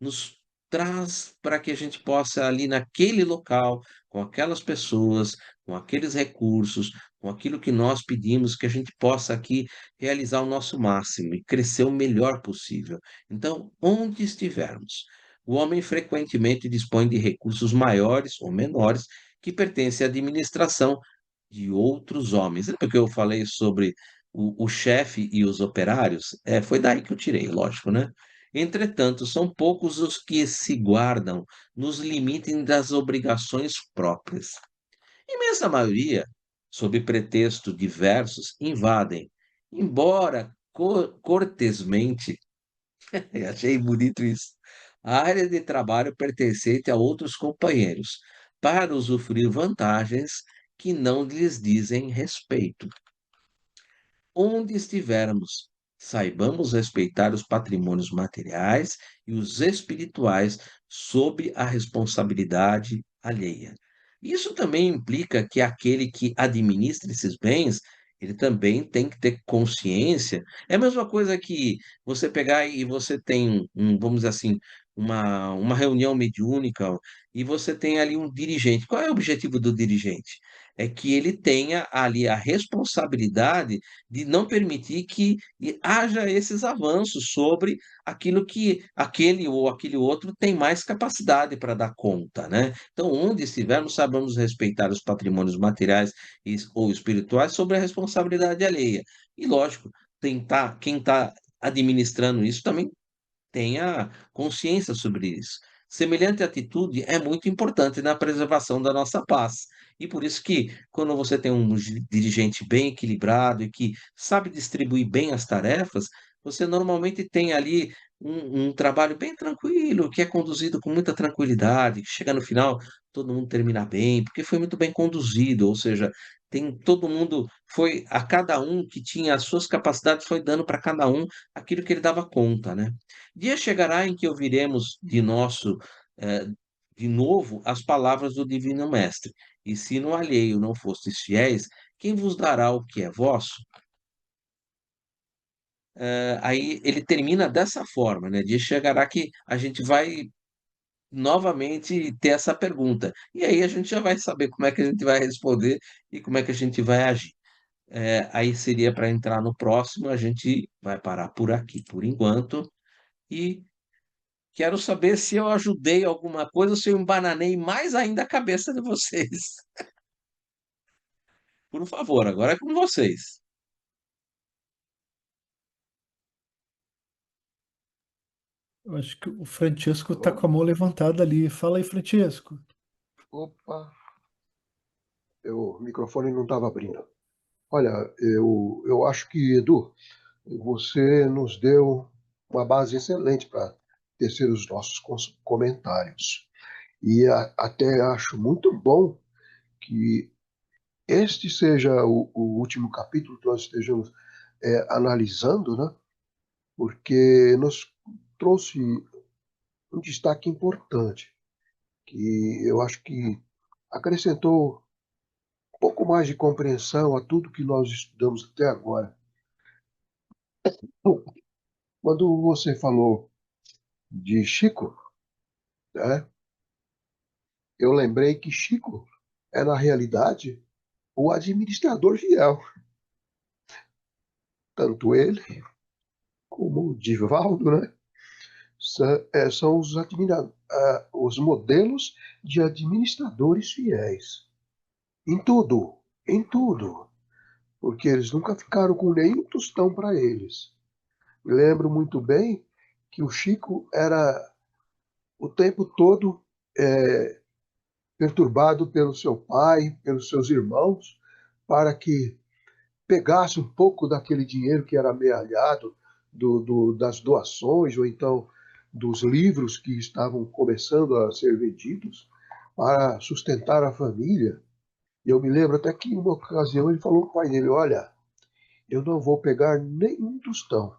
nos traz para que a gente possa ali naquele local, com aquelas pessoas, com aqueles recursos, com aquilo que nós pedimos, que a gente possa aqui realizar o nosso máximo e crescer o melhor possível. Então, onde estivermos, o homem frequentemente dispõe de recursos maiores ou menores que pertencem à administração de outros homens. Lembra que eu falei sobre o chefe e os operários? Foi daí que eu tirei, lógico, né? Entretanto, são poucos os que se guardam nos limites das obrigações próprias. Imensa maioria, sob pretexto diversos, invadem, embora cortesmente, achei bonito isso, a área de trabalho pertencente a outros companheiros, para usufruir vantagens que não lhes dizem respeito. Onde estivermos, saibamos respeitar os patrimônios materiais e os espirituais sob a responsabilidade alheia. Isso também implica que aquele que administra esses bens, ele também tem que ter consciência. É a mesma coisa que você pegar e você tem vamos dizer assim, uma reunião mediúnica e você tem ali um dirigente. Qual é o objetivo do dirigente? É que ele tenha ali a responsabilidade de não permitir que haja esses avanços sobre aquilo que aquele ou aquele outro tem mais capacidade para dar conta, né? Então, onde estivermos, sabemos respeitar os patrimônios materiais ou espirituais sobre a responsabilidade alheia. E, lógico, quem está administrando isso também tenha consciência sobre isso. Semelhante atitude é muito importante na preservação da nossa paz. E por isso que, quando você tem um dirigente bem equilibrado e que sabe distribuir bem as tarefas, você normalmente tem ali um trabalho bem tranquilo, que é conduzido com muita tranquilidade, que chega no final, todo mundo termina bem, porque foi muito bem conduzido, ou seja, tem todo mundo, foi a cada um que tinha as suas capacidades, foi dando para cada um aquilo que ele dava conta, né? Dia chegará em que ouviremos eh, de novo as palavras do Divino Mestre. E se no alheio não fostes fiéis, quem vos dará o que é vosso? Aí ele termina dessa forma, né? Dia chegará que a gente vai novamente ter essa pergunta. E aí a gente já vai saber como é que a gente vai responder e como é que a gente vai agir. Aí seria para entrar no próximo, a gente vai parar por aqui por enquanto. E quero saber se eu ajudei alguma coisa, se eu embananei mais ainda a cabeça de vocês. Por favor, agora é com vocês. Eu acho que o Francesco está Alô? com a mão levantada ali. Fala aí, Francesco. Opa, o microfone não estava abrindo. Olha, eu acho que, Edu, você nos deu uma base excelente para tecer os nossos comentários. E até acho muito bom que este seja o último capítulo que nós estejamos analisando, né? Porque nos trouxe um destaque importante, que eu acho que acrescentou um pouco mais de compreensão a tudo que nós estudamos até agora. Quando você falou de Chico, né, eu lembrei que Chico é, na realidade, o administrador fiel. Tanto ele como o Divaldo, né, são os modelos de administradores fiéis. Em tudo, porque eles nunca ficaram com nenhum tostão para eles. Me lembro muito bem que o Chico era o tempo todo é, perturbado pelo seu pai, pelos seus irmãos, para que pegasse um pouco daquele dinheiro que era amealhado das doações, ou então dos livros que estavam começando a ser vendidos, para sustentar a família. E eu me lembro até que em uma ocasião ele falou para o pai dele: Olha, eu não vou pegar nenhum tostão.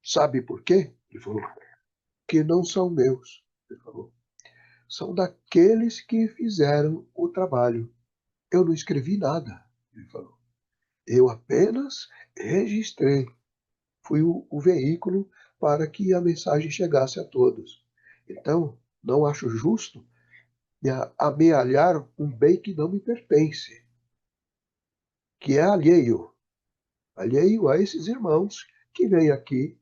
Sabe por quê? Ele falou: Que não são meus. Ele falou. são daqueles que fizeram o trabalho. Eu não escrevi nada, ele falou. Eu apenas registrei. Fui o veículo para que a mensagem chegasse a todos. Então, não acho justo amealhar um bem que não me pertence, que é alheio a esses irmãos que vêm aqui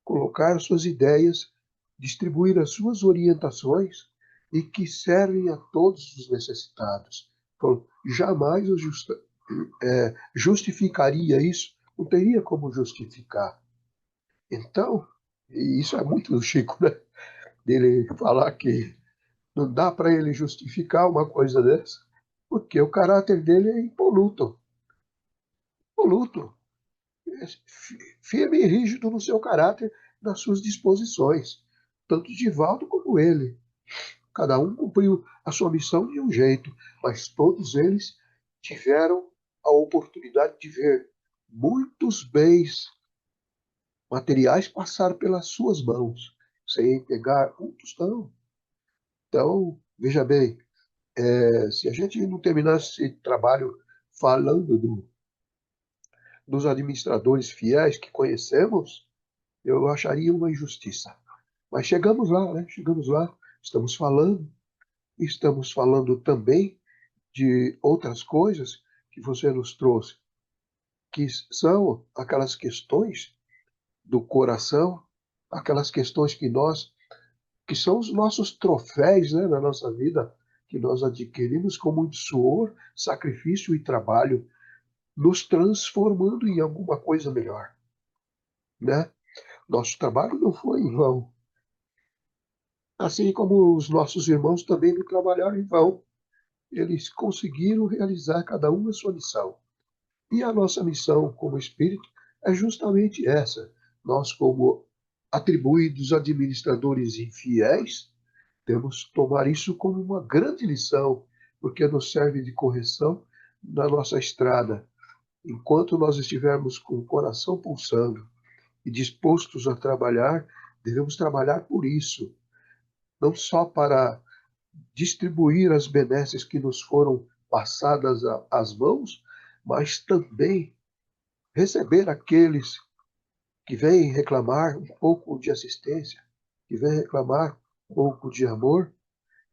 colocar suas ideias, distribuir as suas orientações e que servem a todos os necessitados. Então, jamais eu justificaria isso, não teria como justificar. Então, e isso é muito do Chico, né? Dele falar que não dá para ele justificar uma coisa dessa, porque o caráter dele é impoluto. Impoluto. É firme e rígido no seu caráter, nas suas disposições. Tanto Divaldo como ele. Cada um cumpriu a sua missão de um jeito, mas todos eles tiveram a oportunidade de ver muitos bens materiais passar pelas suas mãos, sem pegar um tostão. Então, veja bem, se a gente não terminasse esse trabalho falando dos administradores fiéis que conhecemos, eu acharia uma injustiça. Mas chegamos lá, né? Chegamos lá, estamos falando também de outras coisas que você nos trouxe, que são aquelas questões do coração, aquelas questões que são os nossos troféus, né, na nossa vida, que nós adquirimos com muito suor, sacrifício e trabalho, nos transformando em alguma coisa melhor, né? Nosso trabalho não foi em vão, assim como os nossos irmãos também não trabalharam em vão. Eles conseguiram realizar cada um a sua missão. E a nossa missão como espírito é justamente essa. Nós, como atribuídos administradores infiéis, temos que tomar isso como uma grande lição, porque nos serve de correção na nossa estrada. Enquanto nós estivermos com o coração pulsando e dispostos a trabalhar, devemos trabalhar por isso, não só para distribuir as benesses que nos foram passadas às mãos, mas também receber aqueles que vêm reclamar um pouco de assistência, que vêm reclamar um pouco de amor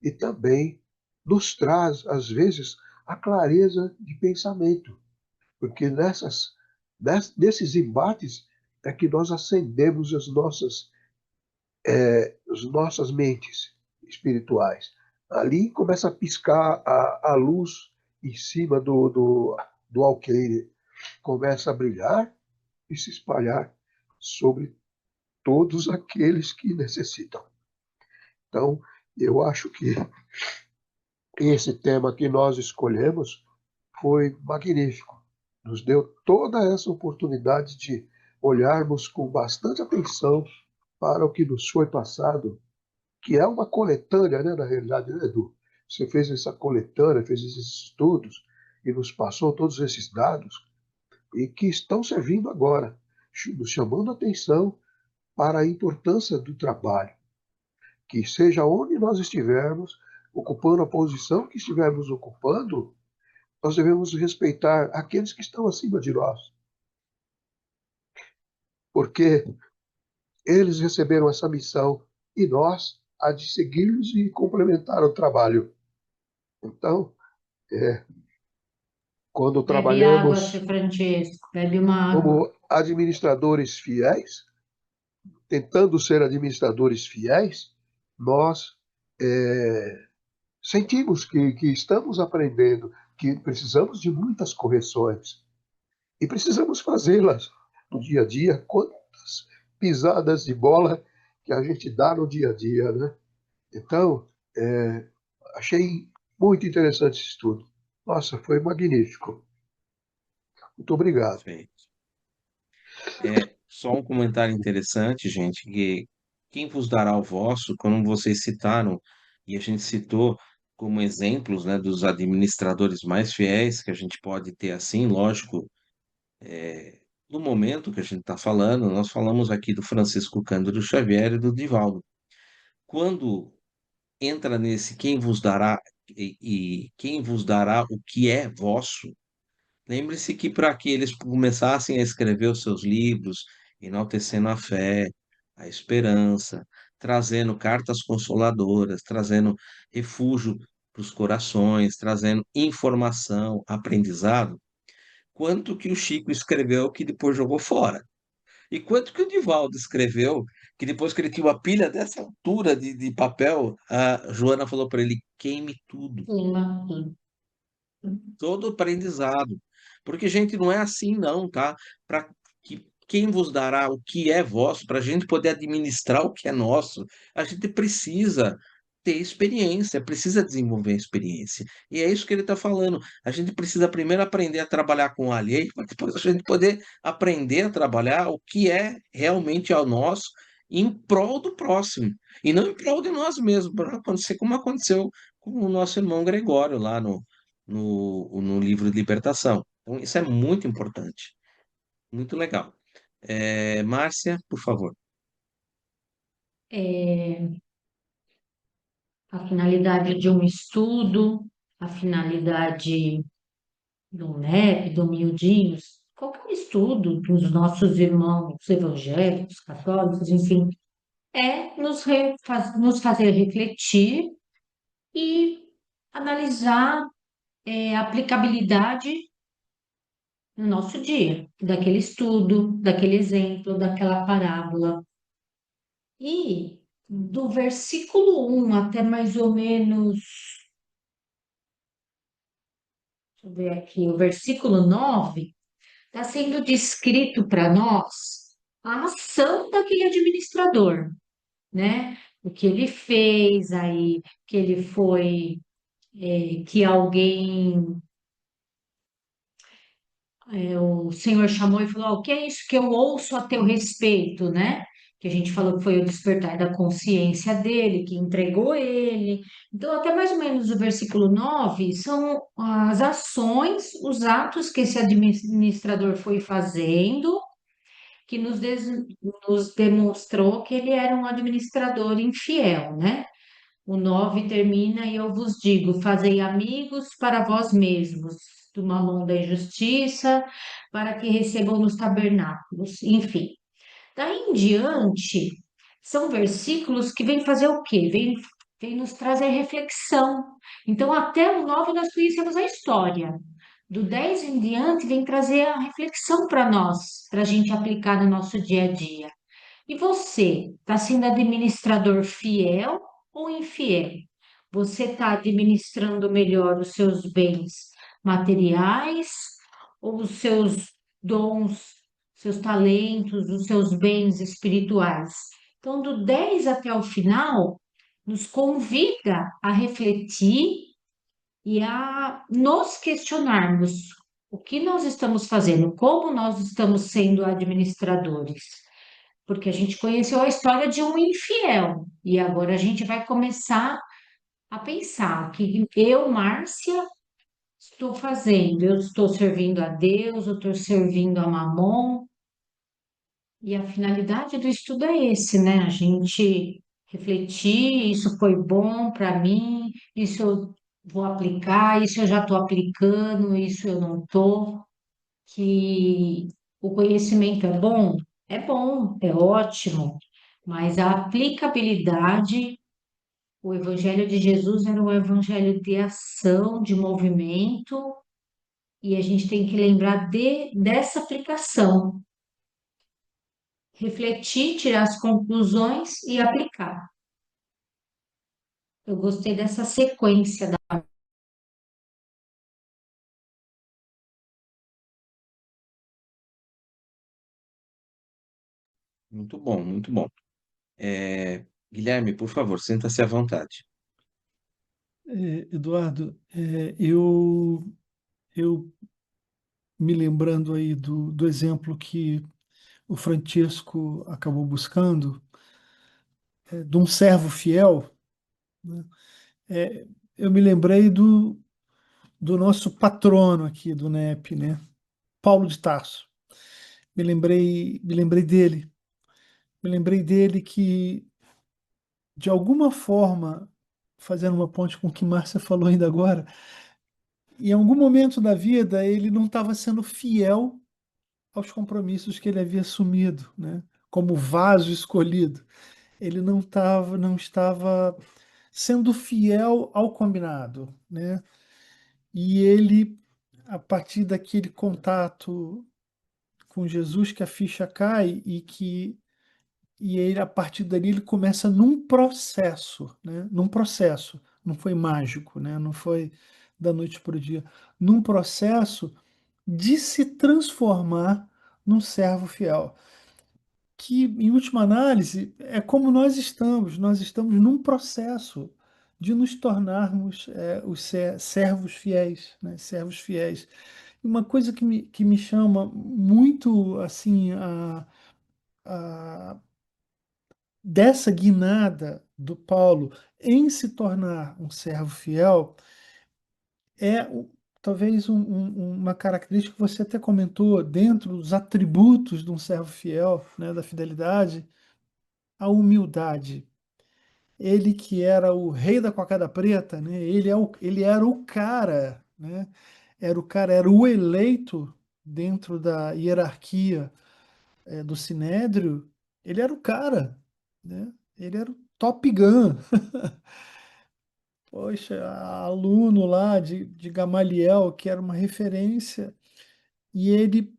e também nos traz, às vezes, a clareza de pensamento, porque nesses embates é que nós acendemos as nossas mentes espirituais. Ali começa a piscar a luz em cima do alqueire, começa a brilhar e se espalhar sobre todos aqueles que necessitam. Então, eu acho que esse tema que nós escolhemos foi magnífico. Nos deu toda essa oportunidade de olharmos com bastante atenção para o que nos foi passado, que é uma coletânea, né, na realidade, né, Edu? Você fez essa coletânea, fez esses estudos e nos passou todos esses dados e que estão servindo agora, nos chamando a atenção para a importância do trabalho, que seja onde nós estivermos, ocupando a posição que estivermos ocupando, nós devemos respeitar aqueles que estão acima de nós, porque eles receberam essa missão e nós há de segui-los e complementar o trabalho. Então, quando Bebe água, trabalhamos seu Francesco, bebe uma água. como administradores fiéis, tentando ser administradores fiéis, nós sentimos que estamos aprendendo, que precisamos de muitas correções e precisamos fazê-las no dia a dia. Quantas pisadas de bola que a gente dá no dia a dia, né? Então, achei muito interessante esse estudo. Nossa, foi magnífico. Muito obrigado. Perfeito. Só um comentário interessante, gente, que quem vos dará o vosso, como vocês citaram, e a gente citou como exemplos, né, dos administradores mais fiéis que a gente pode ter assim, lógico, no momento que a gente está falando, nós falamos aqui do Francisco Cândido Xavier e do Divaldo. Quando entra nesse quem vos dará e quem vos dará o que é vosso. Lembre-se que para que eles começassem a escrever os seus livros, enaltecendo a fé, a esperança, trazendo cartas consoladoras, trazendo refúgio para os corações, trazendo informação, aprendizado, quanto que o Chico escreveu que depois jogou fora. E quanto que o Divaldo escreveu, que depois que ele tinha uma pilha dessa altura de papel, a Joana falou para ele: queime tudo, Clima. todo aprendizado. Porque, gente, não é assim, não, tá? Para que quem vos dará o que é vosso, para a gente poder administrar o que é nosso, a gente precisa ter experiência, precisa desenvolver experiência. E é isso que ele está falando. A gente precisa primeiro aprender a trabalhar com o alheio, para depois a gente poder aprender a trabalhar o que é realmente ao nosso em prol do próximo. E não em prol de nós mesmos, para acontecer como aconteceu com o nosso irmão Gregório lá no livro de Libertação. Então, isso é muito importante, muito legal. Márcia, por favor. É, a finalidade de um estudo, a finalidade do NEP, do Miudinhos, qualquer estudo dos nossos irmãos evangélicos, católicos, enfim, é nos fazer refletir e analisar a aplicabilidade no nosso dia, daquele estudo, daquele exemplo, daquela parábola. E do versículo 1 até mais ou menos, deixa eu ver aqui, o versículo 9, está sendo descrito para nós a ação daquele administrador, né? O que ele fez aí, que ele foi, que alguém, o Senhor chamou e falou: "Ó, o que é isso que eu ouço a teu respeito, né? Que a gente falou que foi o despertar da consciência dele, que entregou ele. Então, até mais ou menos o versículo 9 são as ações, os atos que esse administrador foi fazendo, que nos demonstrou que ele era um administrador infiel, né? O 9 termina e eu vos digo: fazei amigos para vós mesmos, do mamão da injustiça, para que recebam nos tabernáculos. Enfim, daí em diante, são versículos que vêm fazer o quê? Vem nos trazer reflexão. Então, até o 9 nós conhecemos a história. Do 10 em diante, vem trazer a reflexão para nós, para a gente aplicar no nosso dia a dia. E você, está sendo administrador fiel ou infiel? Você está administrando melhor os seus bens materiais ou os seus dons, seus talentos, os seus bens espirituais? Então, do 10 até o final, nos convida a refletir e a nos questionarmos o que nós estamos fazendo, como nós estamos sendo administradores. Porque a gente conheceu a história de um infiel e agora a gente vai começar a pensar o que eu, Márcia, estou fazendo. Eu estou servindo a Deus, eu estou servindo a Mamon. E a finalidade do estudo é esse, né? A gente refletir, isso foi bom para mim, isso eu vou aplicar, isso eu já estou aplicando, isso eu não estou. Que o conhecimento é bom, é ótimo, mas a aplicabilidade, o Evangelho de Jesus era um evangelho de ação, de movimento, e a gente tem que lembrar dessa aplicação, refletir, tirar as conclusões e aplicar. Eu gostei dessa sequência da. Muito bom, muito bom. Guilherme, por favor, sinta-se à vontade. Eduardo, eu me lembrando aí do exemplo que o Francisco acabou buscando, de um servo fiel, né? É, eu me lembrei do nosso patrono aqui do NEP, né? Paulo de Tarso. Me lembrei dele. Me lembrei dele que, de alguma forma, fazendo uma ponte com o que Márcia falou ainda agora, em algum momento da vida ele não estava sendo fiel aos compromissos que ele havia assumido, né? Como vaso escolhido. Ele não estava sendo fiel ao combinado, né? E ele, a partir daquele contato com Jesus, que a ficha cai e ele, a partir dali, ele começa num processo, né? Num processo. Não foi mágico, né? Não foi da noite para o dia. Num processo de se transformar num servo fiel. Que, em última análise, é como nós estamos num processo de nos tornarmos os servos fiéis, né? Servos fiéis. Uma coisa que me chama muito assim a- dessa guinada do Paulo em se tornar um servo fiel é talvez uma característica que você até comentou dentro dos atributos de um servo fiel, né, da fidelidade, a humildade. Ele que era o rei da cocada preta, né, ele era o cara, né, era o eleito dentro da hierarquia do Sinédrio, ele era o cara, né? Ele era o Top Gun. Poxa, aluno lá de Gamaliel, que era uma referência, e ele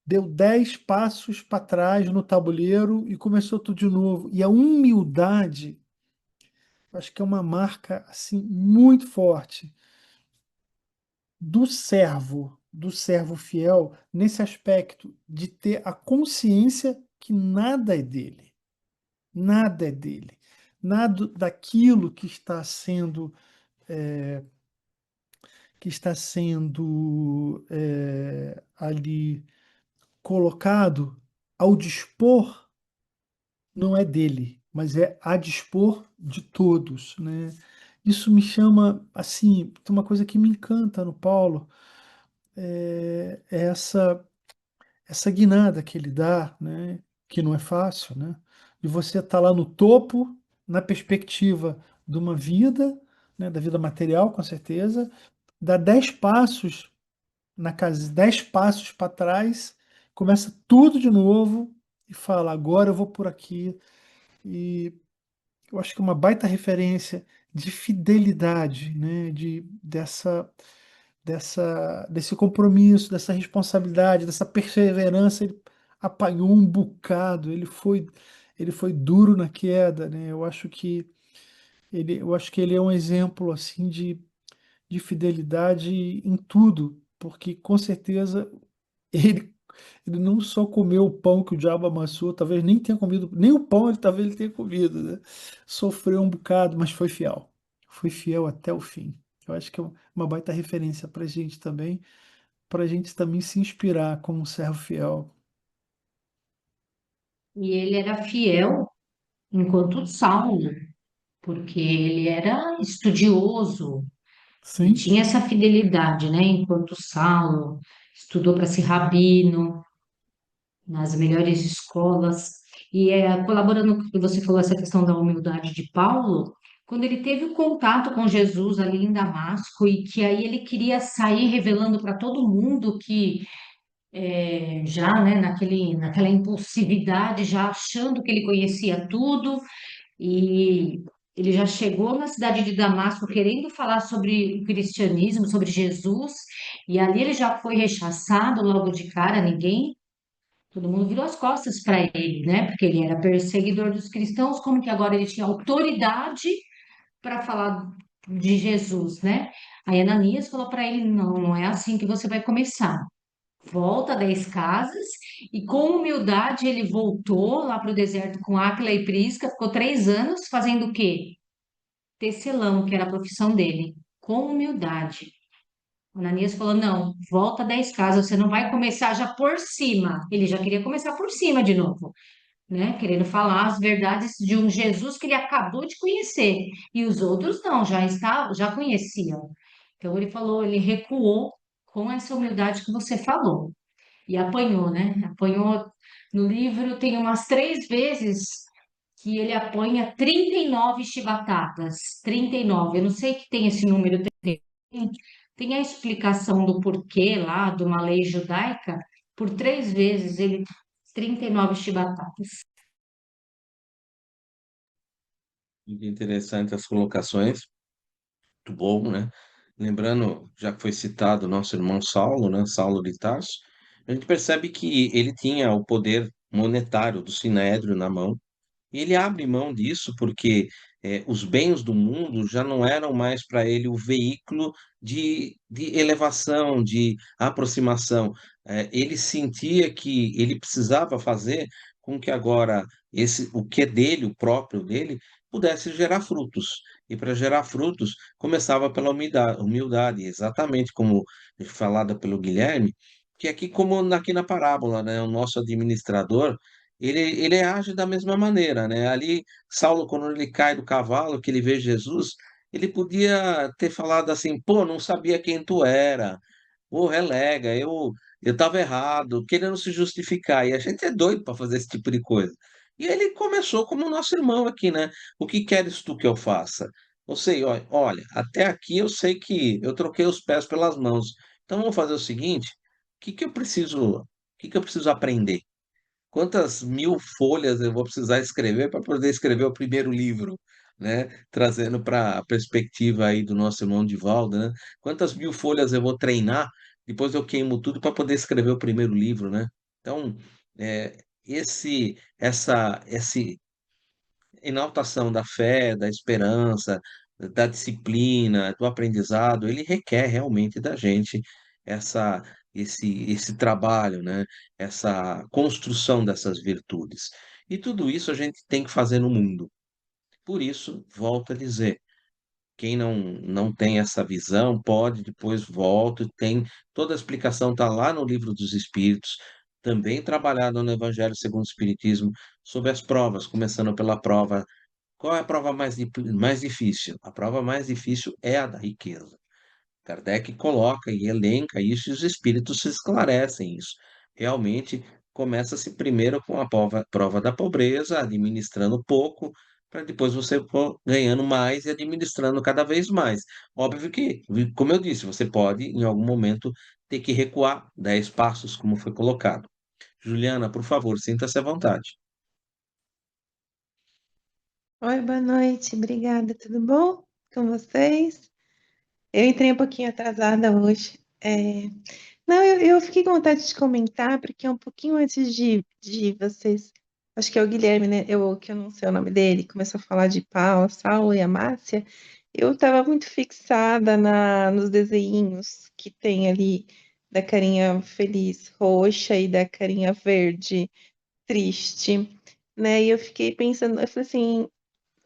deu 10 passos para trás no tabuleiro e começou tudo de novo. E a humildade, acho que é uma marca assim muito forte do servo fiel nesse aspecto de ter a consciência que nada é dele. Nada é dele. Nada daquilo que está sendo ali colocado ao dispor não é dele, mas é a dispor de todos, né? Isso me chama assim, tem uma coisa que me encanta no Paulo, é essa guinada que ele dá, né? Que não é fácil, né? De você estar lá no topo, na perspectiva de uma vida, né? Da vida material, com certeza, dá 10 passos na casa, 10 passos para trás, começa tudo de novo e fala: agora eu vou por aqui. E eu acho que é uma baita referência de fidelidade, né? Desse compromisso, dessa responsabilidade, dessa perseverança. Ele apanhou um bocado, ele foi duro na queda, né? Eu acho que ele é um exemplo assim de fidelidade em tudo, porque com certeza ele, ele não só comeu o pão que o diabo amassou, talvez nem tenha comido, nem o pão talvez ele tenha comido, né? Sofreu um bocado, mas foi fiel. Foi fiel até o fim. Eu acho que é uma baita referência para a gente também se inspirar como um servo fiel. E ele era fiel enquanto Saulo, porque ele era estudioso, ele Sim, tinha essa fidelidade, né? Enquanto Saulo estudou para ser rabino nas melhores escolas. E colaborando com o que você falou, essa questão da humildade de Paulo, quando ele teve o contato com Jesus ali em Damasco, e que aí ele queria sair revelando para todo mundo que já, né, naquela impulsividade, já achando que ele conhecia tudo, e ele já chegou na cidade de Damasco querendo falar sobre o cristianismo, sobre Jesus, e ali ele já foi rechaçado logo de cara, todo mundo virou as costas para ele, né? Porque ele era perseguidor dos cristãos, como que agora ele tinha autoridade para falar de Jesus, né? Aí Ananias falou para ele: não, não é assim que você vai começar. Volta 10 casas, e com humildade ele voltou lá para o deserto com Áquila e Prisca, ficou 3 anos fazendo o quê? Tecelão, que era a profissão dele, com humildade. Ananias falou: não, volta 10 casas, você não vai começar já por cima. Ele já queria começar por cima de novo, né? Querendo falar as verdades de um Jesus que ele acabou de conhecer. E os outros não, já conheciam. Então ele falou, ele recuou com essa humildade que você falou. E apanhou, né? Apanhou no livro, tem umas 3 vezes que ele apanha 39 chibatadas. 39. Eu não sei que tem esse número. Tem a explicação do porquê lá, de uma lei judaica. Por 3 vezes ele 39 chibatadas. Muito interessante as colocações, muito bom, né? Lembrando, já que foi citado o nosso irmão Saulo, né? Saulo de Tarso, a gente percebe que ele tinha o poder monetário do sinédrio na mão. E ele abre mão disso porque os bens do mundo já não eram mais para ele o veículo de elevação, de aproximação. Ele sentia que ele precisava fazer com que agora o que é dele, o próprio dele, pudesse gerar frutos. E para gerar frutos, começava pela humildade, exatamente como falada pelo Guilherme, que aqui como aqui na parábola, né, o nosso administrador ele age da mesma maneira, né? Ali, Saulo, quando ele cai do cavalo, que ele vê Jesus, ele podia ter falado assim, pô, não sabia quem tu era, pô, relega, eu estava errado, querendo se justificar, e a gente é doido para fazer esse tipo de coisa. E ele começou como o nosso irmão aqui, né? O que queres tu que eu faça? Eu sei, olha, até aqui eu sei que eu troquei os pés pelas mãos. Então vamos fazer o seguinte, o que que eu preciso aprender? Quantas mil folhas eu vou precisar escrever para poder escrever o primeiro livro, né? Trazendo para a perspectiva aí do nosso irmão Divaldo, né? Quantas mil folhas eu vou treinar, depois eu queimo tudo para poder escrever o primeiro livro, né? Então, esse enaltação da fé, da esperança, da disciplina, do aprendizado, ele requer realmente da gente essa, esse trabalho, né? Essa construção dessas virtudes. E tudo isso a gente tem que fazer no mundo. Por isso, volto a dizer, quem não tem essa visão pode depois volta, e tem toda a explicação está lá no Livro dos Espíritos, também trabalhado no Evangelho segundo o Espiritismo, sobre as provas, começando pela prova. Qual é a prova mais difícil? A prova mais difícil é a da riqueza. Kardec coloca e elenca isso e os espíritos se esclarecem isso. Realmente, começa-se primeiro com a prova da pobreza, administrando pouco, para depois você for ganhando mais e administrando cada vez mais. Óbvio que, como eu disse, você pode, em algum momento, ter que recuar 10 passos, como foi colocado. Juliana, por favor, sinta-se à vontade. Oi, boa noite, obrigada, tudo bom com vocês? Eu entrei um pouquinho atrasada hoje. Não, eu fiquei com vontade de comentar, porque um pouquinho antes de vocês, acho que é o Guilherme, né? Que eu não sei o nome dele, começou a falar de Paulo, Saulo e Amácia. Eu estava muito fixada nos desenhinhos que tem ali da carinha feliz roxa e da carinha verde triste, né? E eu fiquei pensando, eu falei assim,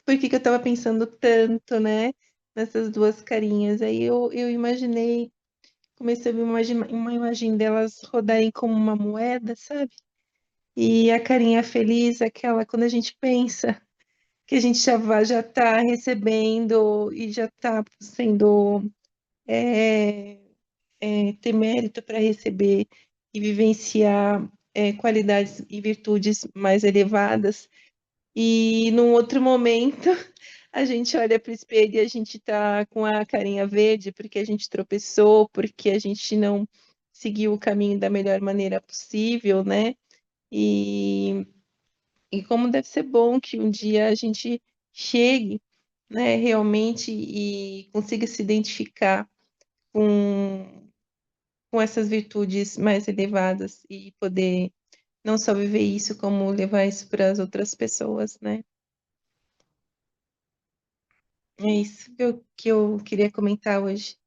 por que que eu estava pensando tanto, né, nessas duas carinhas? Aí eu imaginei, comecei a ver uma imagem delas rodarem como uma moeda, sabe? E a carinha feliz, aquela quando a gente pensa que a gente já está recebendo e já está sendo é, ter mérito para receber e vivenciar qualidades e virtudes mais elevadas. E num outro momento a gente olha para o espelho e a gente tá com a carinha verde porque a gente tropeçou, porque a gente não seguiu o caminho da melhor maneira possível, né? E, e como deve ser bom que um dia a gente chegue, né, realmente e consiga se identificar com essas virtudes mais elevadas e poder não só viver isso, como levar isso para as outras pessoas, né? É isso que eu queria comentar hoje.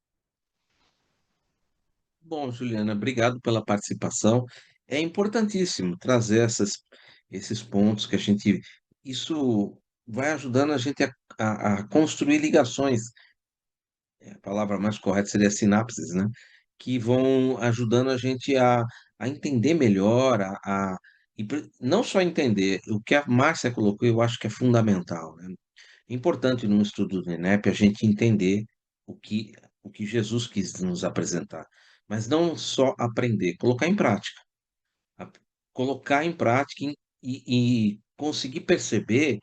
Bom, Juliana, obrigado pela participação. É importantíssimo trazer esses pontos que a gente. Isso vai ajudando a gente a construir ligações. A palavra mais correta seria sinapses, né? Que vão ajudando a gente a entender melhor, não só entender, o que a Márcia colocou, eu acho que é fundamental, né? É importante num estudo do INEP a gente entender o que, o que Jesus quis nos apresentar, mas não só aprender, colocar em prática. A- Colocar em prática e conseguir perceber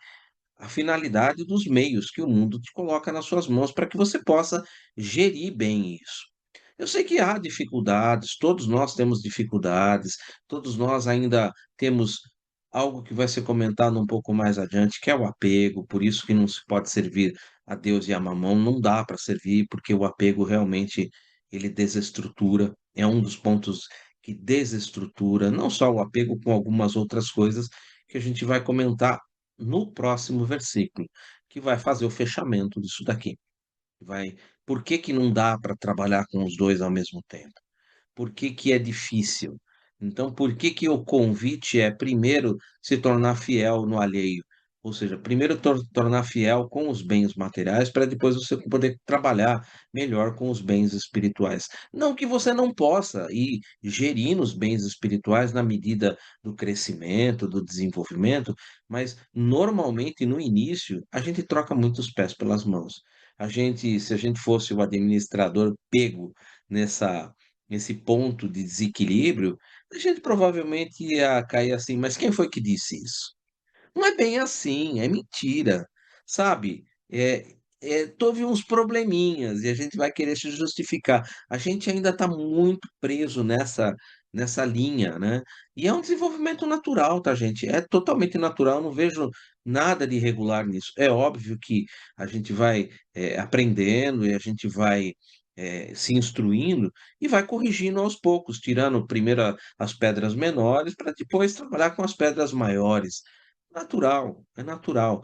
a finalidade dos meios que o mundo te coloca nas suas mãos para que você possa gerir bem isso. Eu sei que há dificuldades, todos nós temos dificuldades, todos nós ainda temos algo que vai ser comentado um pouco mais adiante, que é o apego, por isso que não se pode servir a Deus e a Mamão, não dá para servir, porque o apego realmente ele desestrutura, é um dos pontos que desestrutura, não só o apego, com algumas outras coisas que a gente vai comentar no próximo versículo, que vai fazer o fechamento disso daqui. Vai, por que que não dá para trabalhar com os dois ao mesmo tempo? Por que que é difícil? Então, por que que o convite é primeiro se tornar fiel no alheio? Ou seja, primeiro tornar fiel com os bens materiais para depois você poder trabalhar melhor com os bens espirituais. Não que você não possa ir gerindo os bens espirituais na medida do crescimento, do desenvolvimento, mas normalmente no início a gente troca muitos pés pelas mãos. A gente, se a gente fosse o administrador pego nessa nesse ponto de desequilíbrio, a gente provavelmente ia cair assim, mas quem foi que disse isso? Não é bem assim, é mentira, sabe? Teve uns probleminhas e a gente vai querer se justificar. A gente ainda está muito preso nessa linha, né? E é um desenvolvimento natural, tá, gente? É totalmente natural, não vejo nada de irregular nisso. É óbvio que a gente vai aprendendo e a gente vai se instruindo e vai corrigindo aos poucos, tirando primeiro as pedras menores para depois trabalhar com as pedras maiores. Natural, é natural.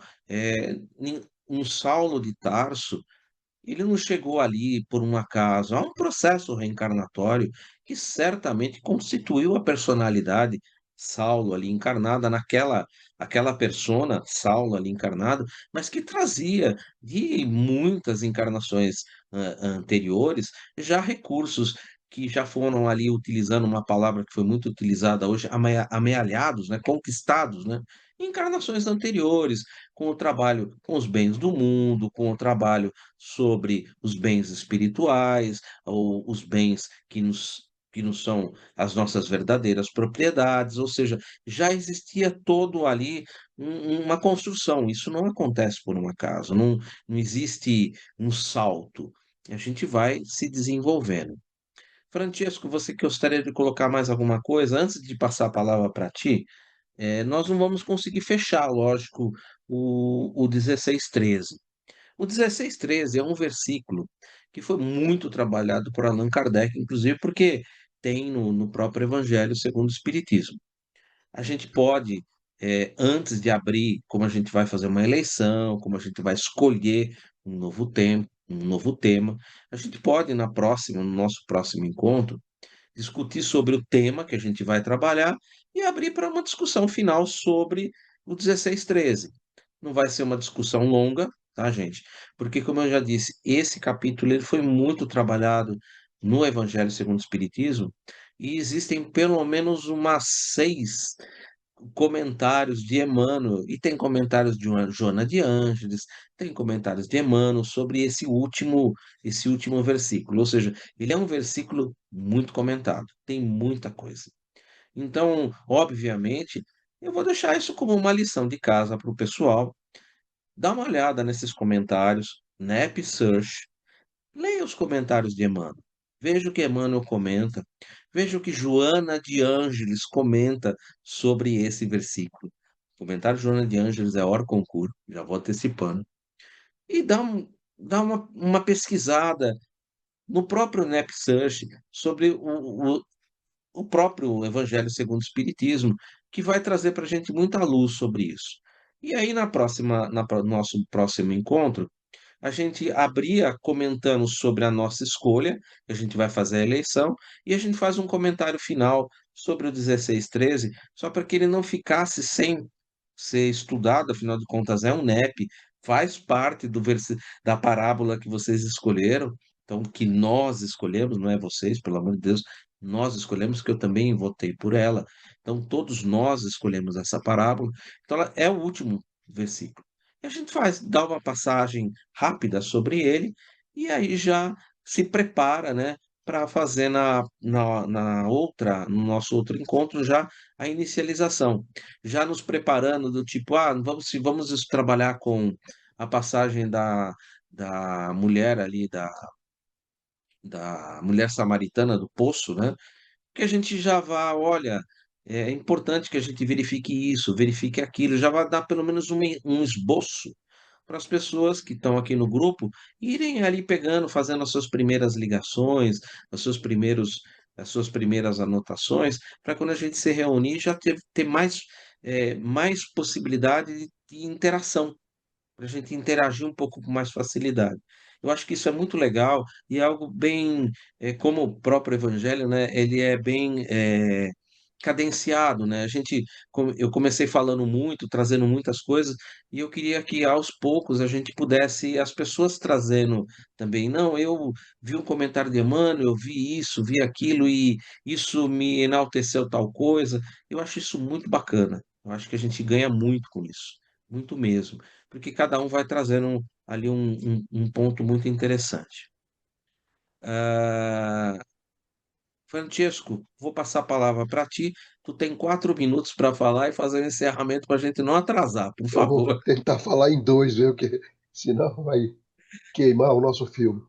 Um Saulo de Tarso, ele não chegou ali por um acaso. Há um processo reencarnatório que certamente constituiu a personalidade Saulo ali encarnada aquela persona Saulo ali encarnado, mas que trazia de muitas encarnações anteriores já recursos que já foram ali utilizando uma palavra que foi muito utilizada hoje, amealhados, né, conquistados, né, em encarnações anteriores, com o trabalho com os bens do mundo, com o trabalho sobre os bens espirituais, ou os bens que nos são as nossas verdadeiras propriedades, ou seja, já existia todo ali uma construção. Isso não acontece por um acaso, não existe um salto. A gente vai se desenvolvendo. Francesco, você gostaria de colocar mais alguma coisa antes de passar a palavra para ti? Nós não vamos conseguir fechar, lógico, o 16:13. O 16:13 é um versículo que foi muito trabalhado por Allan Kardec, inclusive porque tem no próprio Evangelho segundo o Espiritismo. A gente pode, antes de abrir, como a gente vai fazer uma eleição, como a gente vai escolher um novo tema, a gente pode, no nosso próximo encontro, discutir sobre o tema que a gente vai trabalhar e abrir para uma discussão final sobre o 16:13. Não vai ser uma discussão longa, tá, gente? Porque, como eu já disse, esse capítulo ele foi muito trabalhado no Evangelho segundo o Espiritismo e existem pelo menos umas 6 comentários de Emmanuel, e tem comentários de uma Joana de Ângeles, tem comentários de Emmanuel sobre esse último versículo. Ou seja, ele é um versículo muito comentado, tem muita coisa. Então, obviamente, eu vou deixar isso como uma lição de casa para o pessoal. Dá uma olhada nesses comentários, Nap Search, leia os comentários de Emmanuel. Veja o que Emmanuel comenta. Veja o que Joana de Ângeles comenta sobre esse versículo. O comentário de Joana de Ângeles é hors concurso, já vou antecipando. E dá uma pesquisada no próprio NapSearch sobre o próprio Evangelho segundo o Espiritismo, que vai trazer para a gente muita luz sobre isso. E aí, nosso próximo encontro, a gente abria comentando sobre a nossa escolha, a gente vai fazer a eleição, e a gente faz um comentário final sobre o 16:13, só para que ele não ficasse sem ser estudado, afinal de contas é um NEP, faz parte da parábola que vocês escolheram, então que nós escolhemos, não é vocês, pelo amor de Deus, nós escolhemos, que eu também votei por ela, então todos nós escolhemos essa parábola, então ela é o último versículo. E a gente dá uma passagem rápida sobre ele, e aí já se prepara, né, para fazer no nosso outro encontro já a inicialização, já nos preparando do tipo, vamos trabalhar com a passagem da mulher ali, da mulher samaritana do poço, né? Que a gente já vá, olha, é importante que a gente verifique isso, verifique aquilo, já vai dar pelo menos um esboço para as pessoas que estão aqui no grupo irem ali pegando, fazendo as suas primeiras ligações, as suas primeiras anotações, para quando a gente se reunir já ter mais possibilidade de interação, para a gente interagir um pouco com mais facilidade. Eu acho que isso é muito legal e é algo bem, como o próprio Evangelho, né? Ele é bem cadenciado, né? Eu comecei falando muito, trazendo muitas coisas, e eu queria que aos poucos a gente pudesse, as pessoas trazendo também. Não, eu vi um comentário de Emmanuel, eu vi isso, vi aquilo, e isso me enalteceu tal coisa. Eu acho isso muito bacana. Eu acho que a gente ganha muito com isso, muito mesmo, porque cada um vai trazendo ali um ponto muito interessante. Ah, Francesco, vou passar a palavra para ti. Tu tem 4 minutos para falar e fazer o encerramento para a gente não atrasar, por Eu vou favor. tentar falar em dois, viu? Que senão vai queimar o nosso filme.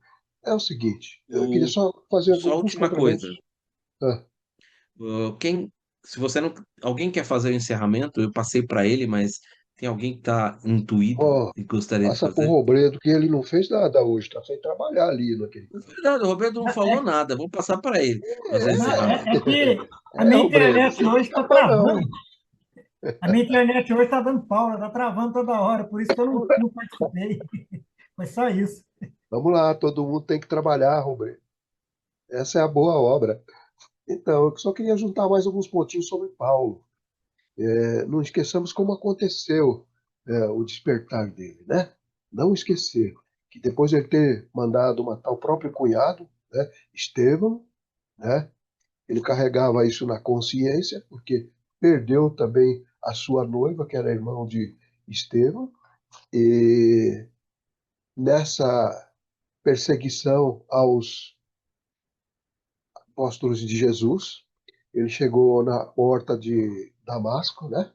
É o seguinte, eu queria O, só fazer Só a alguns última coisa. complementos. Ah, Quem, se você não, alguém quer fazer o encerramento, eu passei para ele, mas tem alguém que está intuído ó, e gostaria de passa pro fazer? Robredo que ele não fez nada hoje, tá sem trabalhar ali naquele É canto. verdade, o Roberto não falou nada. Vou passar para ele fazer o Não, encerramento. é que a É, minha Robredo, internet você não hoje está escapa não. travando. A minha internet hoje está dando pau, está travando toda hora, por isso que eu não participei. Foi só isso. Vamos lá, todo mundo tem que trabalhar, Robredo. Essa é a boa obra. Então, eu só queria juntar mais alguns pontinhos sobre Paulo. Não esqueçamos como aconteceu, o despertar dele, né? Não esquecer que depois de ele ter mandado matar o próprio cunhado, né, Estevão, né, ele carregava isso na consciência, porque perdeu também a sua noiva, que era irmão de Estevão, e nessa perseguição aos apóstolos de Jesus, ele chegou na porta de Damasco, né?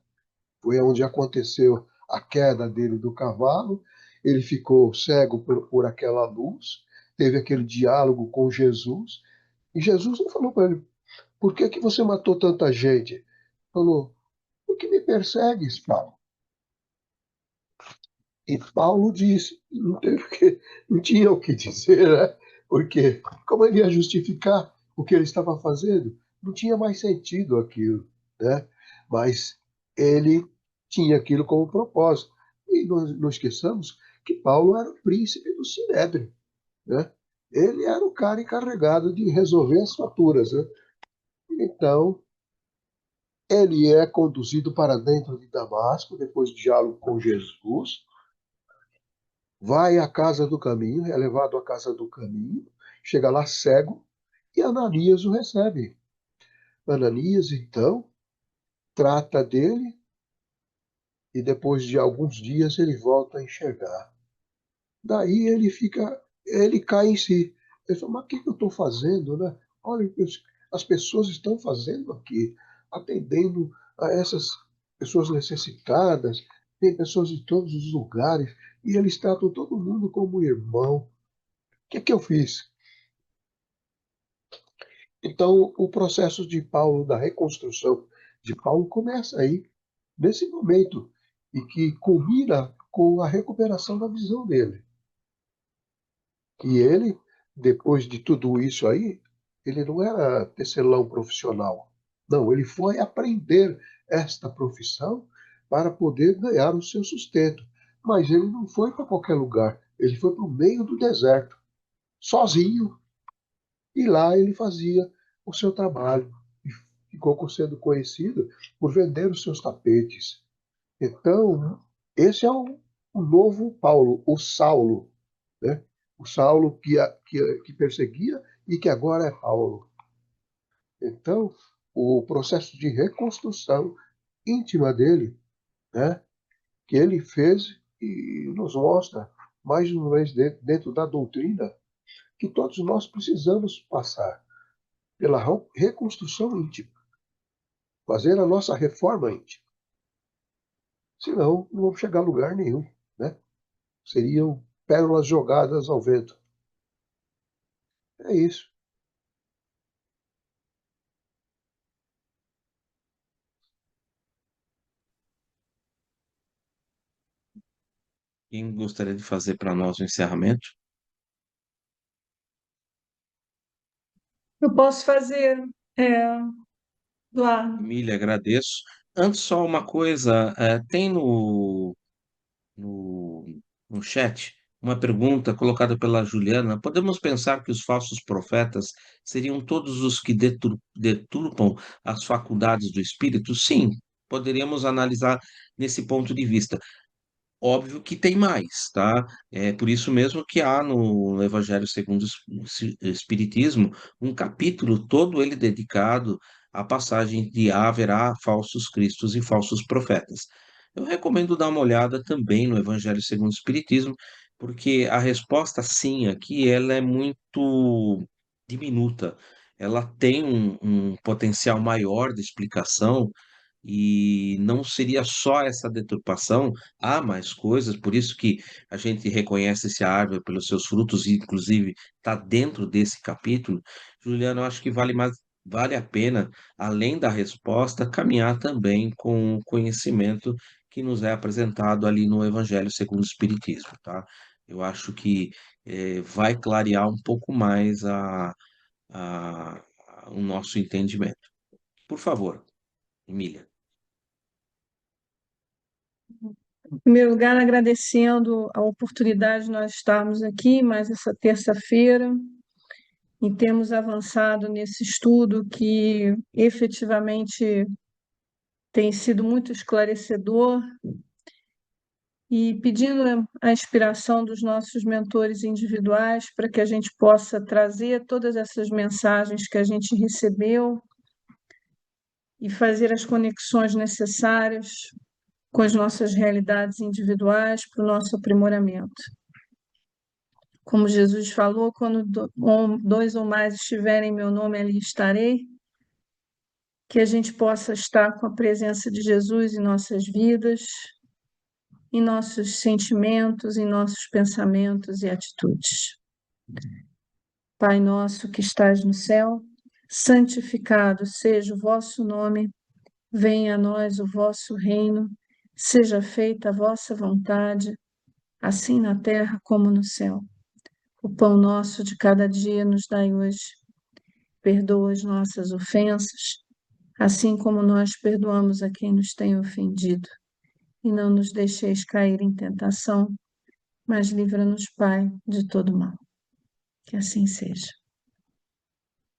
Foi onde aconteceu a queda dele do cavalo. Ele ficou cego por aquela luz, teve aquele diálogo com Jesus, e Jesus não falou para ele: por que que você matou tanta gente? Falou: por que me persegues, Paulo? E Paulo disse, não tinha o que dizer, né? Porque como ele ia justificar o que ele estava fazendo? Não tinha mais sentido aquilo, né? Mas ele tinha aquilo como propósito. E não esqueçamos que Paulo era o príncipe do Sinédrio, né? Ele era o cara encarregado de resolver as faturas, né? Então, ele é conduzido para dentro de Damasco, depois de diálogo com Jesus, vai à casa do caminho, é levado à casa do caminho, chega lá cego e Ananias o recebe. Ananias, então, trata dele e depois de alguns dias ele volta a enxergar. Daí ele cai em si. Ele fala, mas o que eu estou fazendo, né? Olha o que as pessoas estão fazendo aqui, atendendo a essas pessoas necessitadas, tem pessoas de todos os lugares, e eles tratam todo mundo como irmão. O que eu fiz? Então, o processo de Paulo, da reconstrução de Paulo, começa aí, nesse momento, e que culmina com a recuperação da visão dele. E ele, depois de tudo isso aí, ele não era tecelão profissional. Não, ele foi aprender esta profissão para poder ganhar o seu sustento. Mas ele não foi para qualquer lugar, ele foi para o meio do deserto, sozinho, e lá ele fazia o seu trabalho. E ficou sendo conhecido por vender os seus tapetes. Então, esse é o novo Paulo, o Saulo, né? O Saulo que perseguia e que agora é Paulo. Então, o processo de reconstrução íntima dele, né, que ele fez e nos mostra, mais uma vez, dentro da doutrina, que todos nós precisamos passar pela reconstrução íntima, fazer a nossa reforma íntima. Senão, não vamos chegar a lugar nenhum, né? Seriam pérolas jogadas ao vento. É isso. Quem gostaria de fazer para nós o encerramento? Eu posso fazer, Eduardo. Emília, agradeço. Antes, só uma coisa, tem no, no chat uma pergunta colocada pela Juliana. Podemos pensar que os falsos profetas seriam todos os que deturpam as faculdades do espírito? Sim, poderíamos analisar nesse ponto de vista. Óbvio que tem mais, tá? É por isso mesmo que há no Evangelho segundo o Espiritismo um capítulo todo ele dedicado à passagem de haverá falsos cristos e falsos profetas. Eu recomendo dar uma olhada também no Evangelho segundo o Espiritismo, porque a resposta sim aqui ela é muito diminuta. Ela tem um potencial maior de explicação e não seria só essa deturpação, há mais coisas, por isso que a gente reconhece esse árvore pelos seus frutos, e inclusive está dentro desse capítulo. Juliano, eu acho que vale a pena, além da resposta, caminhar também com o conhecimento que nos é apresentado ali no Evangelho segundo o Espiritismo, tá? Eu acho que vai clarear um pouco mais o nosso entendimento. Por favor, Emília. Em primeiro lugar, agradecendo a oportunidade de nós estarmos aqui mais essa terça-feira e temos avançado nesse estudo que efetivamente tem sido muito esclarecedor e pedindo a inspiração dos nossos mentores individuais para que a gente possa trazer todas essas mensagens que a gente recebeu e fazer as conexões necessárias com as nossas realidades individuais para o nosso aprimoramento. Como Jesus falou, quando dois ou mais estiverem em meu nome, ali estarei, que a gente possa estar com a presença de Jesus em nossas vidas, em nossos sentimentos, em nossos pensamentos e atitudes. Pai nosso que estás no céu, santificado seja o vosso nome, venha a nós o vosso reino, seja feita a vossa vontade, assim na terra como no céu. O pão nosso de cada dia nos dai hoje. Perdoa as nossas ofensas, assim como nós perdoamos a quem nos tem ofendido. E não nos deixeis cair em tentação, mas livra-nos, Pai, de todo mal. Que assim seja.